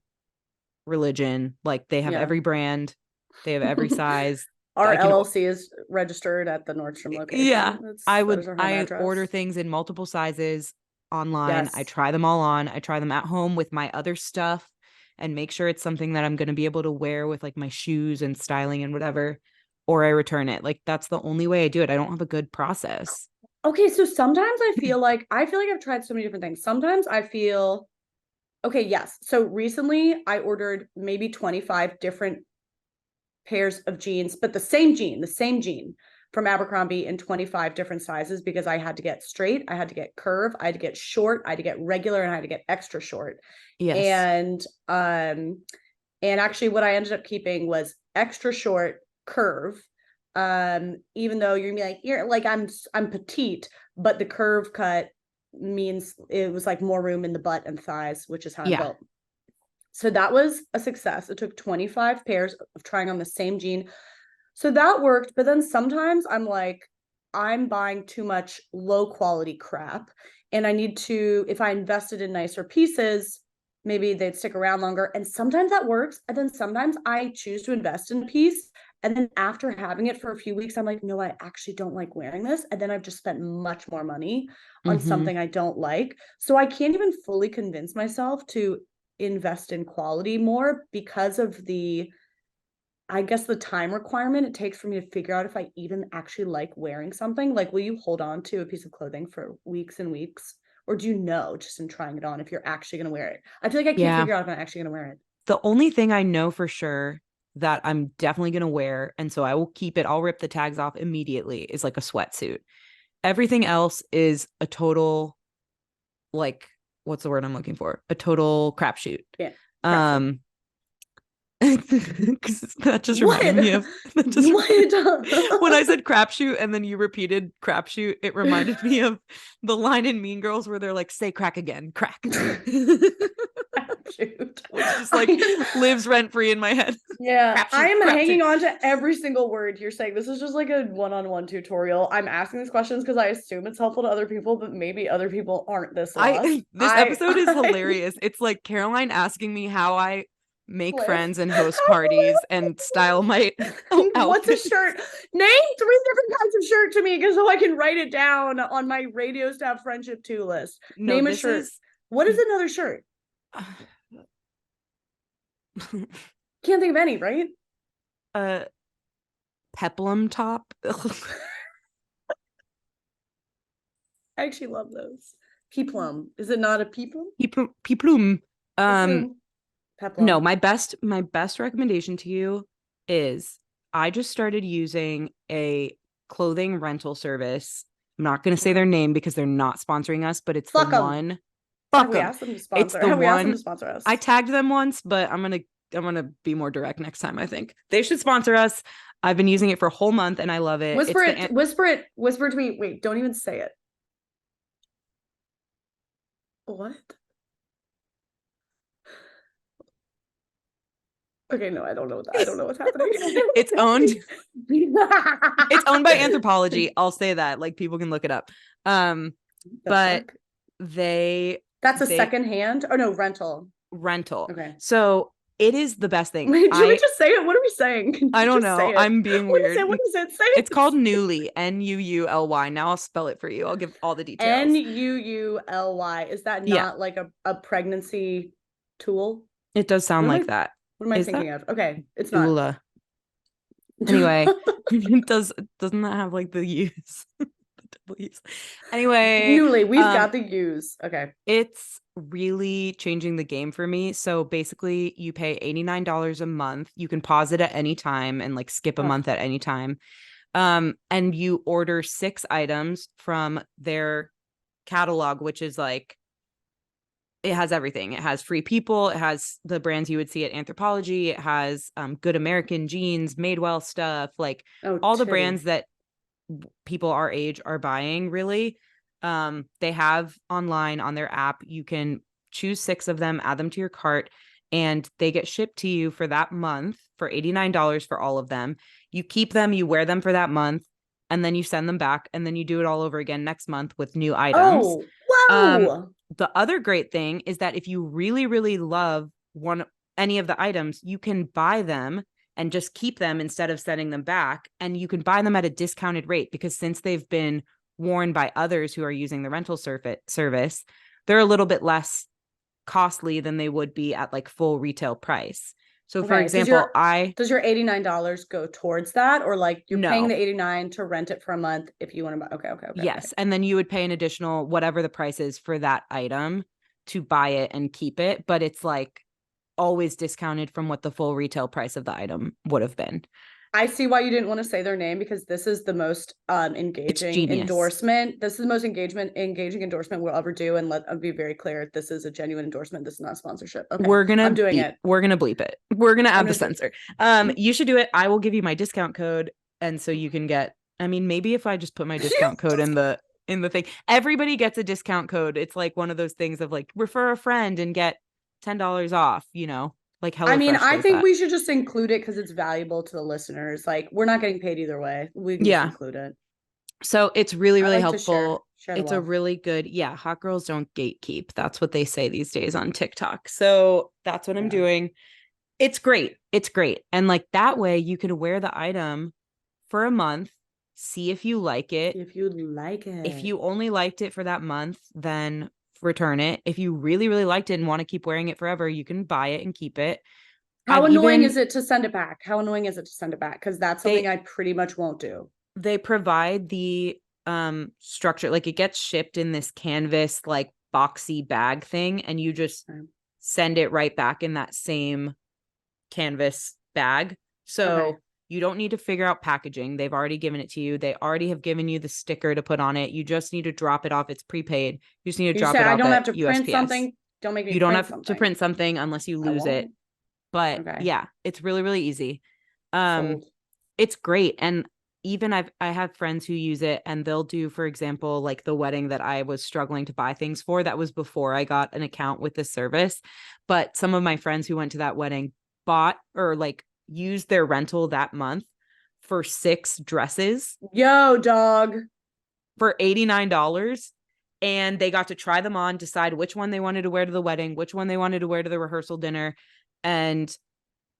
religion. Like they have every brand, they have every size. Our LLC is registered at the Nordstrom location. Yeah. That is our home I address. order things in multiple sizes online. Yes. I try them all on. I try them at home with my other stuff and make sure it's something that I'm going to be able to wear with like my shoes and styling and whatever, or I return it. Like that's the only way I do it. I don't have a good process. Okay, so sometimes I feel like I've tried so many different things. Sometimes I feel okay, yes. So recently I ordered maybe 25 different pairs of jeans, but the same jean from Abercrombie in 25 different sizes because I had to get straight, I had to get curve, I had to get short, I had to get regular, and I had to get extra short. Yes. And actually what I ended up keeping was extra short curve. Even though you're like I'm petite, but the curve cut means it was like more room in the butt and thighs, which is how I'm built. So that was a success. It took 25 pairs of trying on the same jean. So that worked. But then sometimes I'm like, I'm buying too much low quality crap. And I need to, if I invested in nicer pieces, maybe they'd stick around longer. And sometimes that works. And then sometimes I choose to invest in a piece. And then after having it for a few weeks, I'm like, no, I actually don't like wearing this. And then I've just spent much more money on something I don't like. So I can't even fully convince myself to invest in quality more because of the time requirement it takes for me to figure out if I even actually like wearing something. Like, will you hold on to a piece of clothing for weeks and weeks? Or do you know just in trying it on if you're actually going to wear it? I feel like I can't figure out if I'm actually going to wear it. The only thing I know for sure that I'm definitely going to wear, and so I will keep it, I'll rip the tags off immediately, is like a sweatsuit. Everything else is a total, like, what's the word I'm looking for? A total crapshoot. Yeah. That just reminded me of when I said crapshoot and then you repeated crapshoot, it reminded me of the line in Mean Girls where they're like, say crack again, crack. Which just like lives rent free in my head. Yeah, I am hanging on to every single word you're saying. This is just like a one-on-one tutorial. I'm asking these questions because I assume it's helpful to other people, but maybe other people aren't this lost. This episode is hilarious. It's like Caroline asking me how I make friends and host parties and style my outfit. What's a shirt? Name 3 different kinds of shirt to me so I can write it down on my radio staff friendship 2 list. Name a shirt. What is another shirt? Can't think of any, right? Peplum top. I actually love those. Peplum. Is it not a peplum? Peplum. Peplum. No, my best recommendation to you is I just started using a clothing rental service. I'm not going to say their name because they're not sponsoring us, but it's Fuck the 'em. one. Have we asked them to sponsor? It's the Have we asked them one. to sponsor us? I tagged them once, but I'm gonna be more direct next time. I think they should sponsor us. I've been using it for a whole month and I love it. Whisper it to me. Wait, don't even say it. What? Okay, no, I don't know. I don't know what's happening. It's owned by Anthropology. I'll say that. Like, people can look it up. But that's a secondhand or no rental. Okay. So it is the best thing. Wait, should we just say it? What are we saying? I don't know. I'm being weird. What is it? Say it. It's called Nuuly. Nuuly. Now I'll spell it for you. I'll give all the details. Nuuly. Is that not like a pregnancy tool? It does sound like that. What am I thinking of? Okay, it's not. Doula. Anyway, doesn't that have like the U's? W's. Anyway, Nuuly, we've got the U's. Okay. It's really changing the game for me. So basically you pay $89 a month. You can pause it at any time and like skip a month at any time. And you order 6 items from their catalog, which is like, it has everything. It has Free People. It has the brands you would see at Anthropology. It has Good American Jeans, Madewell stuff, like all the brands that people our age are buying, really. They have online on their app. You can choose 6 of them, add them to your cart, and they get shipped to you for that month for $89 for all of them. You keep them, you wear them for that month, and then you send them back, and then you do it all over again next month with new items. Oh, wow. The other great thing is that if you really, really love any of the items, you can buy them and just keep them instead of sending them back. And you can buy them at a discounted rate because since they've been worn by others who are using the rental service, they're a little bit less costly than they would be at like full retail price. So for example, does your $89 go towards that, or like you're paying the $89 to rent it for a month if you want to buy? Okay. Yes. And then you would pay an additional whatever the price is for that item to buy it and keep it. But it's like always discounted from what the full retail price of the item would have been. I see why you didn't want to say their name, because this is the most engaging endorsement. This is the most engaging endorsement we'll ever do. And I'll be very clear. This is a genuine endorsement. This is not sponsorship. Okay. I'm doing it. We're going to bleep it. We're going to add the censor. You should do it. I will give you my discount code. And so you can get, I mean, maybe if I just put my discount code in the thing, everybody gets a discount code. It's like one of those things of like refer a friend and get $10 off, you know? Like HelloFresh. I mean, I think we should just include it because it's valuable to the listeners. Like, we're not getting paid either way. We can just include it. So it's really, really helpful. Share it's a really good, hot girls don't gatekeep. That's what they say these days on TikTok. So that's what I'm doing. It's great. It's great. And like that way you can wear the item for a month, see if you like it. If you like it. If you only liked it for that month, then return it. If you really, really liked it and want to keep wearing it forever, you can buy it and keep it. How annoying is it to send it back? Because that's something I pretty much won't do. They provide the structure, like it gets shipped in this canvas, like boxy bag thing, and you just send it right back in that same canvas bag. So you don't need to figure out packaging. They've already given it to you. They already have given you the sticker to put on it. You just need to drop it off. It's prepaid. You just need to drop it off. I don't have to USPS. Print something. Don't make me. You don't have to print something unless you lose it. But it's really, really easy. It's great. And even I have friends who use it, and they'll do, for example, like the wedding that I was struggling to buy things for. That was before I got an account with this service. But some of my friends who went to that wedding bought or like used their rental that month for 6 dresses. Yo, dog. For $89. And they got to try them on, decide which one they wanted to wear to the wedding, which one they wanted to wear to the rehearsal dinner. And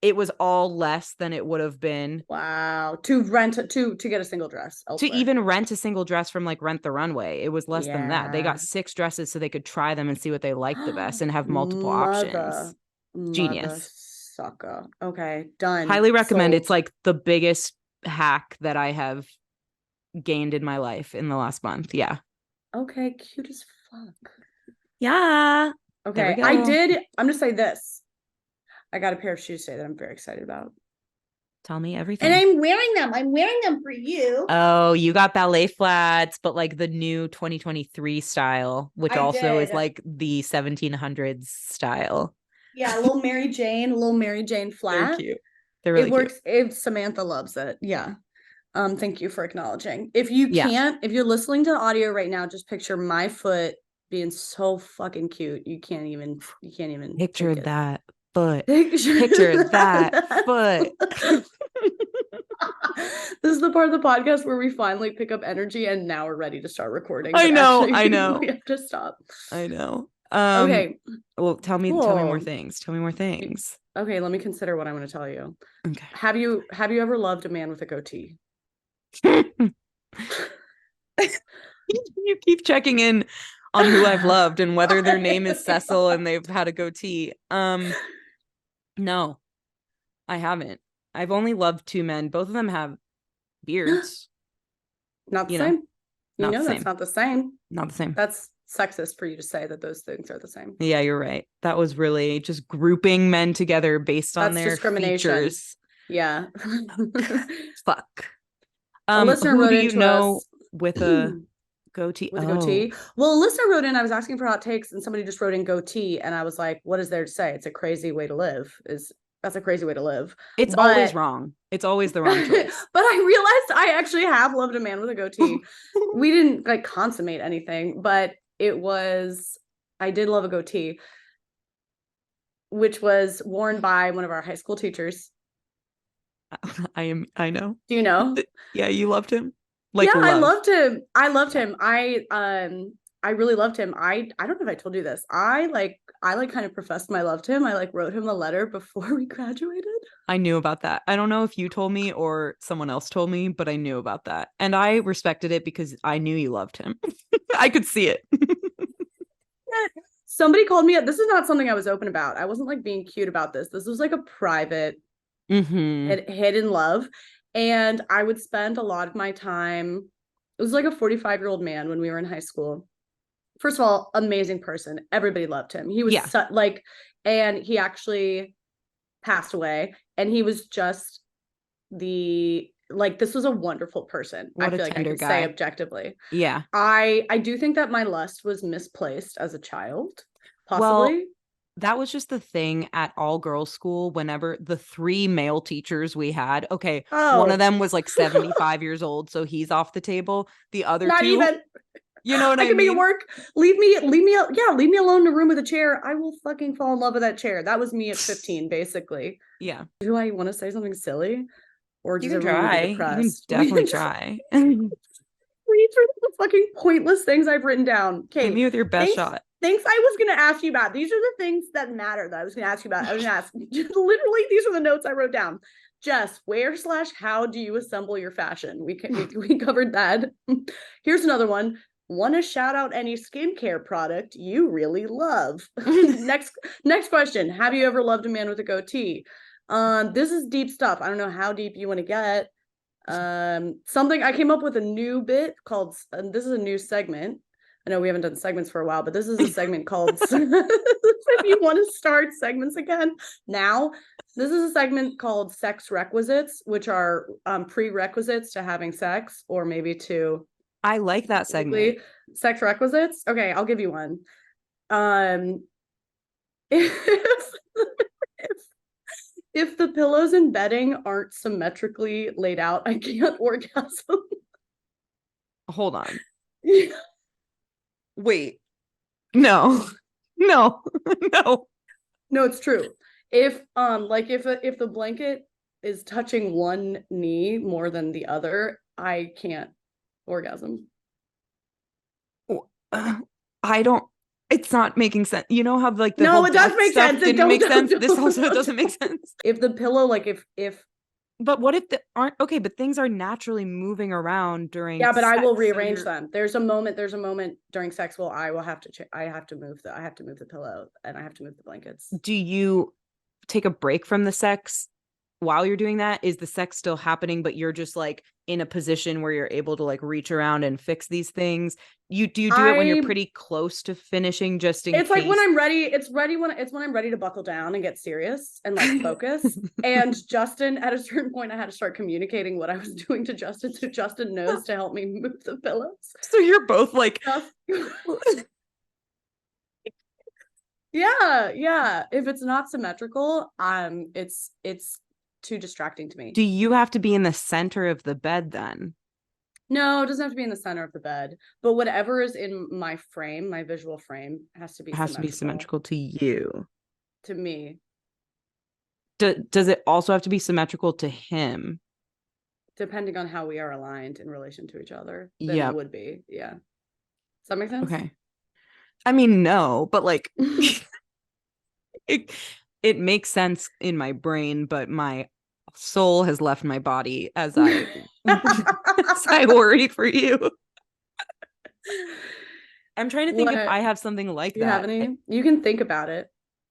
it was all less than it would have been. Wow. To get a single dress elsewhere. To even rent a single dress from like Rent the Runway. It was less than that. They got 6 dresses so they could try them and see what they liked the best and have multiple options. Genius. Sucker. Okay, done. Highly recommend. It's like the biggest hack that I have gained in my life in the last month. Yeah. Okay, cute as fuck. Yeah. Okay, I'm gonna say this. I got a pair of shoes today that I'm very excited about. Tell me everything. And I'm wearing them for you. Oh, you got ballet flats, but like the new 2023 style, which is like the 1700s style. Yeah, a little Mary Jane flat. They're cute. They're really works. If Samantha loves it. Yeah. Thank you for acknowledging. If you're listening to the audio right now, just picture my foot being so fucking cute. You can't even picture that foot. Picture that foot. This is the part of the podcast where we finally pick up energy, and now we're ready to start recording. I know. We have to stop. I know. Okay. Well, tell me more things. Okay, let me consider what I'm going to tell you. Okay. Have you ever loved a man with a goatee? You keep checking in on who I've loved and whether their name is Cecil and they've had a goatee. No, I haven't. I've only loved 2 men. Both of them have beards. Not the same. That's not the same. Not the same. That's sexist for you to say that those things are the same. Yeah, you're right. That was really just grouping men together based on their discrimination. Features. Yeah. Fuck. A listener wrote into us with a goatee. With a goatee. Well, a listener wrote in, I was asking for hot takes, and somebody just wrote in goatee, and I was like, what is there to say? It's a crazy way to live. That's a crazy way to live. It's always wrong. It's always the wrong choice. But I realized I actually have loved a man with a goatee. We didn't like consummate anything, but I did love a goatee, which was worn by one of our high school teachers. I know. Do you know? Yeah, you loved him. I loved him. I I really loved him. I don't know if I told you this. I kind of professed my love to him. I like wrote him a letter before we graduated. I knew about that. I don't know if you told me or someone else told me, but I knew about that. And I respected it because I knew you loved him. I could see it. Somebody called me up. This is not something I was open about. I wasn't like being cute about this. This was like a private hidden love. And I would spend a lot of my time. It was like a 45-year-old man when we were in high school. First of all, amazing person. Everybody loved him. He was and he actually passed away. And he was just this was a wonderful person. What I feel like I can say objectively. Yeah. I do think that my lust was misplaced as a child, possibly. Well, that was just the thing at all girls school. Whenever the 3 male teachers we had, one of them was like 75 years old, so he's off the table. The other not 2, even. You know what I can mean? Make it work. Leave me alone in a room with a chair. I will fucking fall in love with that chair. That was me at 15, basically. Yeah. Do I want to say something silly? Or does you can try. You can definitely try. Read through the fucking pointless things I've written down. Okay. Hit me with your best shot. Things I was going to ask you about. These are the things that matter that I was going to ask you about. I was going to ask, literally, these are the notes I wrote down. Jess, where/how do you assemble your fashion? We covered that. Here's another one. Want to shout out any skincare product you really love? Next question. Have you ever loved a man with a goatee? This is deep stuff. I don't know how deep you want to get. Something I came up with a new bit called, this is a new segment. I know we haven't done segments for a while, but this is a segment called if you want to start segments again now, this is a segment called sex requisites, which are prerequisites to having sex, or maybe to I like that segment. Sex requisites. Okay, I'll give you one. If the pillows and bedding aren't symmetrically laid out, I can't orgasm. Hold on. Wait. No, it's true. If if the blanket is touching one knee more than the other, I can't orgasm. I don't. It's not making sense. You know how like no, it does make sense. It didn't make sense. This also doesn't make sense. If the pillow, if. But what if they aren't okay? But things are naturally moving around during. Yeah, but I will rearrange them. There's a moment during sex where I will have to. I have to move the pillow and I have to move the blankets. Do you take a break from the sex while you're doing that? Is the sex still happening, but you're just like in a position where you're able to like reach around and fix these things? Do you do it when you're pretty close to finishing, just in it's case? Like when I'm ready, it's when I'm ready to buckle down and get serious and like focus. And Justin, at a certain point, I had to start communicating what I was doing to Justin, so Justin knows to help me move the pillows. So you're both like yeah. If it's not symmetrical, it's too distracting to me. Do you have to be in the center of the bed then? No, it doesn't have to be in the center of the bed, but whatever is in my frame, my visual frame, has to be symmetrical to you. To me. Does it also have to be symmetrical to him? Depending on how we are aligned in relation to each other, then it would be. Yeah. Does that make sense? Okay. I mean, no, but like it makes sense in my brain, but my soul has left my body as I as I worry for you. I'm trying to think if I have something like that. You have any? You can think about it.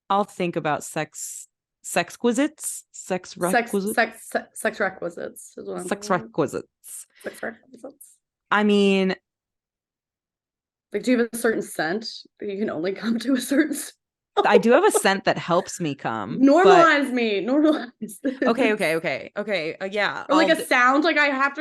I'll think about sex requisites. Sex requisites. Sex requisites. I mean, like, do you have a certain scent that you can only come to a certain I do have a scent that helps me come. Normalize. Okay. Yeah. Or like a sound, like I have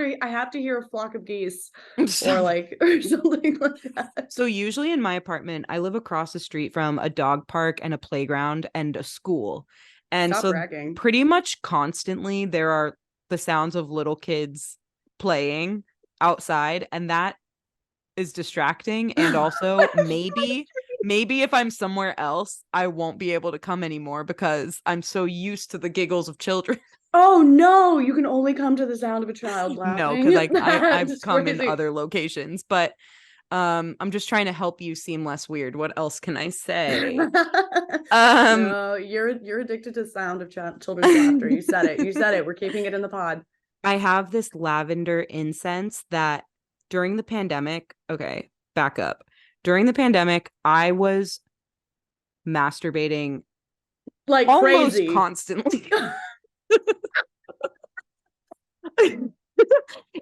to hear a flock of geese or something like that. So usually in my apartment, I live across the street from a dog park and a playground and a school. And Stop bragging. Pretty much constantly there are the sounds of little kids playing outside, and that is distracting. And also maybe if I'm somewhere else, I won't be able to come anymore because I'm so used to the giggles of children. Oh no, you can only come to the sound of a child laughing. No, because I've come in other locations. But I'm just trying to help you seem less weird. What else can I say? Um No, you're addicted to the sound of children's laughter. You said it. You said it. We're keeping it in the pod. I have this lavender incense that during the pandemic, okay, back up. During the pandemic, I was masturbating Like almost crazy. constantly.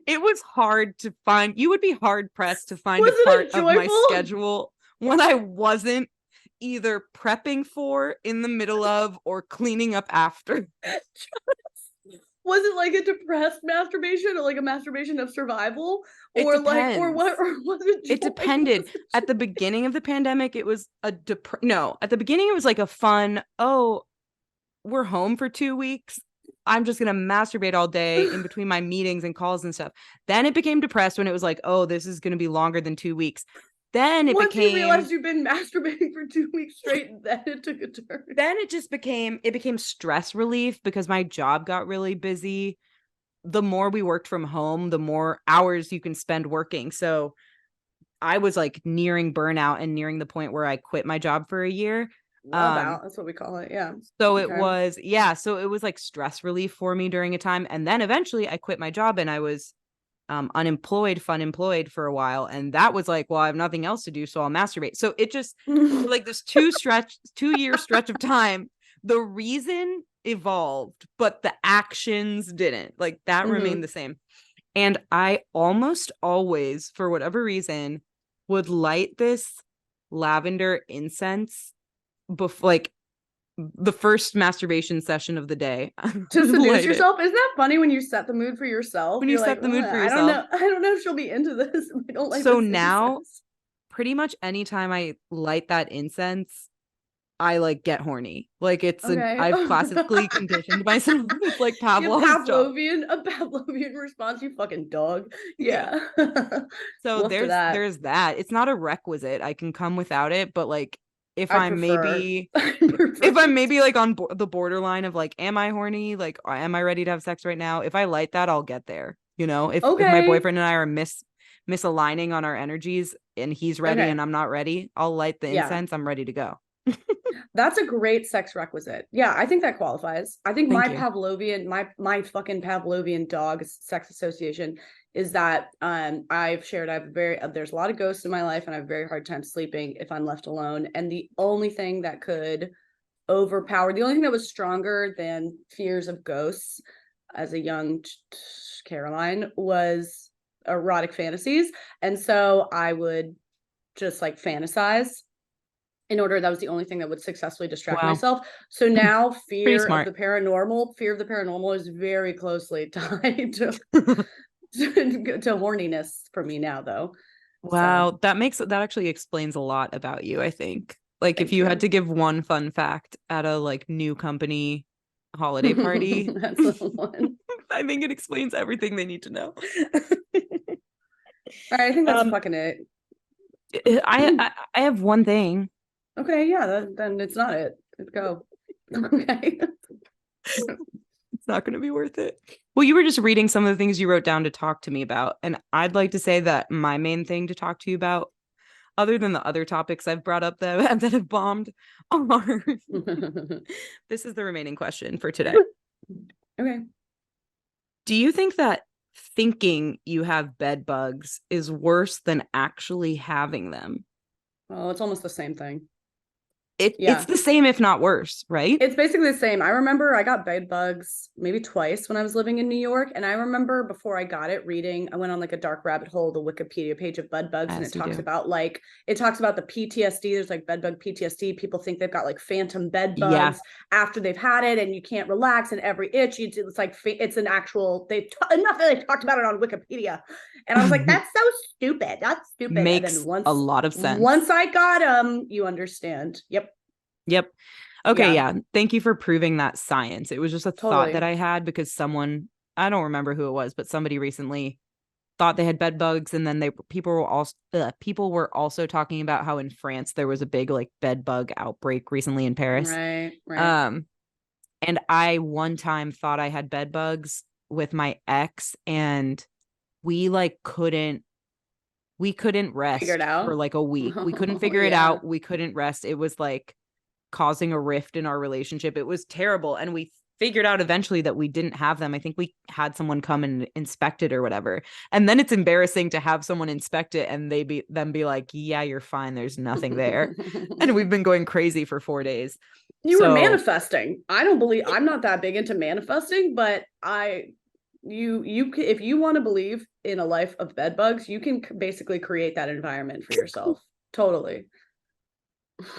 It was hard to find. You would be hard pressed to find a Wasn't part it of my joyful? schedule when I wasn't either prepping for, in the middle of, or cleaning up after. Was it like a depressed masturbation or like a masturbation of survival? It Or like, or what, depends. or was it It depended. At the beginning of the pandemic, it was no, at the beginning it was like a fun, oh, we're home for 2 weeks. I'm just gonna masturbate all day in between my meetings and calls and stuff. Then it became depressed when it was like, oh, this is gonna be longer than 2 weeks. Then it Once you became realized you've been masturbating for 2 weeks straight, then it took a turn. then it became stress relief because my job got really busy. The more we worked from home, the more hours you can spend working. So I was like nearing burnout and nearing the point where I quit my job for a year. About, that's what we call it. Yeah. So Okay. it was like stress relief for me during a time. And then eventually I quit my job and I was unemployed, fun employed for a while. And that was like, well, I have nothing else to do, so I'll masturbate. So it just like this 2-year stretch of time, the reason evolved, but the actions didn't. Like that remained the same. And I almost always, for whatever reason, would light this lavender incense before like the first masturbation session of the day. To seduce yourself. Isn't that funny when you set the mood for yourself? When you You're set like, the mood for I don't yourself. know. I don't know if she'll be into this. I don't like So this now, incense. pretty much anytime I light that incense, I like get horny. Like I've classically conditioned myself. It's like Pavlov's dog. A Pavlovian response, you fucking dog. Yeah. Yeah. So Woof to that. there's that. It's not a requisite. I can come without it, but like if I I'm prefer. maybe If if I'm maybe like on the borderline of like, am I horny? Like, am I ready to have sex right now? If I light that, I'll get there. You know, if my okay. boyfriend and I are misaligning on our energies and he's ready Okay. and I'm not ready, I'll light the Yeah. incense. I'm ready to go. That's a great sex requisite. Yeah, I think that qualifies. I think Thank my you. Pavlovian, my fucking Pavlovian dog sex association is that I've shared I have there's a lot of ghosts in my life and I have a very hard time sleeping if I'm left alone. And the only thing that could overpower, the only thing that was stronger than fears of ghosts as a young Caroline was erotic fantasies. And so I would just like fantasize in order. That was the only thing that would successfully distract myself. So now fear of the paranormal is very closely tied to horniness for me now, though. Wow, so that actually explains a lot about you, I think. Like if you had to give one fun fact at a like new company holiday party, that's the one. I think it explains everything they need to know. All right, I think that's fucking it. I have one thing. Okay, yeah, then it's not it. Let's go. Okay. It's not going to be worth it. Well, you were just reading some of the things you wrote down to talk to me about. And I'd like to say that my main thing to talk to you about, other than the other topics I've brought up that have bombed, are this is the remaining question for today. Okay. Do you think that thinking you have bed bugs is worse than actually having them? Well, it's almost the same thing. It's the same, if not worse, right? It's basically the same. I remember I got bed bugs maybe twice when I was living in New York. And I remember before I got it reading, I went on like a dark rabbit hole, the Wikipedia page of bed bugs. And it talks about the PTSD. There's like bed bug PTSD. People think they've got like phantom bed bugs after they've had it and you can't relax and every itch. It's like, it's an actual, they talked about it on Wikipedia. And I was like, that's so stupid. That's stupid. Makes and then a lot of sense. Once I got them, you understand. Yep. Okay. Yeah. Thank you for proving that science. It was just a thought that I had because someone, I don't remember who it was, but somebody recently thought they had bed bugs. And then people were also talking about how in France there was a big like bed bug outbreak recently in Paris. Right. And I one time thought I had bed bugs with my ex and we like couldn't we couldn't Figure rest it out. for like a week. We couldn't Oh, figure it yeah. out. We couldn't rest. It was like causing a rift in our relationship. It was terrible. And we figured out eventually that we didn't have them. I think we had someone come and inspect it or whatever. And then it's embarrassing to have someone inspect it and be like, yeah, you're fine. There's nothing there. And we've been going crazy for 4 days. You were So manifesting. I'm not that big into manifesting, but if you want to believe in a life of bed bugs, you can basically create that environment for yourself. Totally.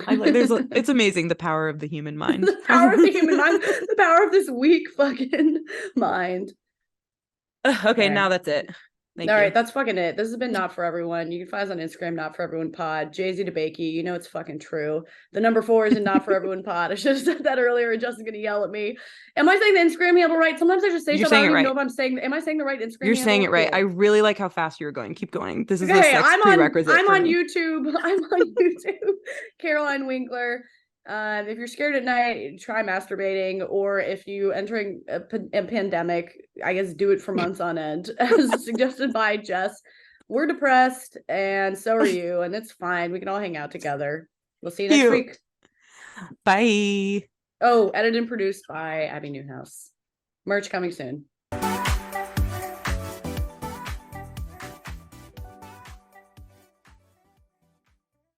it's amazing the power of the human mind. The power of the human mind, the power of this weak fucking mind. Okay, now that's it. Thank you. All right, that's fucking it. This has been Not For Everyone. You can find us on Instagram, Not For Everyone Pod. Jess DeBakey, you know it's fucking true. The number 4 is in Not For Everyone Pod. I should have said that earlier, and Justin's gonna yell at me. Am I saying the Instagram handle right? Sometimes I just say You're stuff. I don't even right. know if I'm saying. Am I saying the right Instagram You're handle? saying it right. Cool. I really like how fast you're going. Keep going. This is okay, a sex prerequisite. I'm on YouTube. I'm on YouTube. Caroline Winkler. If you're scared at night, try masturbating, or if you entering a pandemic, I guess do it for months on end, as suggested by Jess. We're depressed, and so are you, and it's fine. We can all hang out together. We'll see you next week. Bye. Oh, edited and produced by Abby Newhouse. Merch coming soon.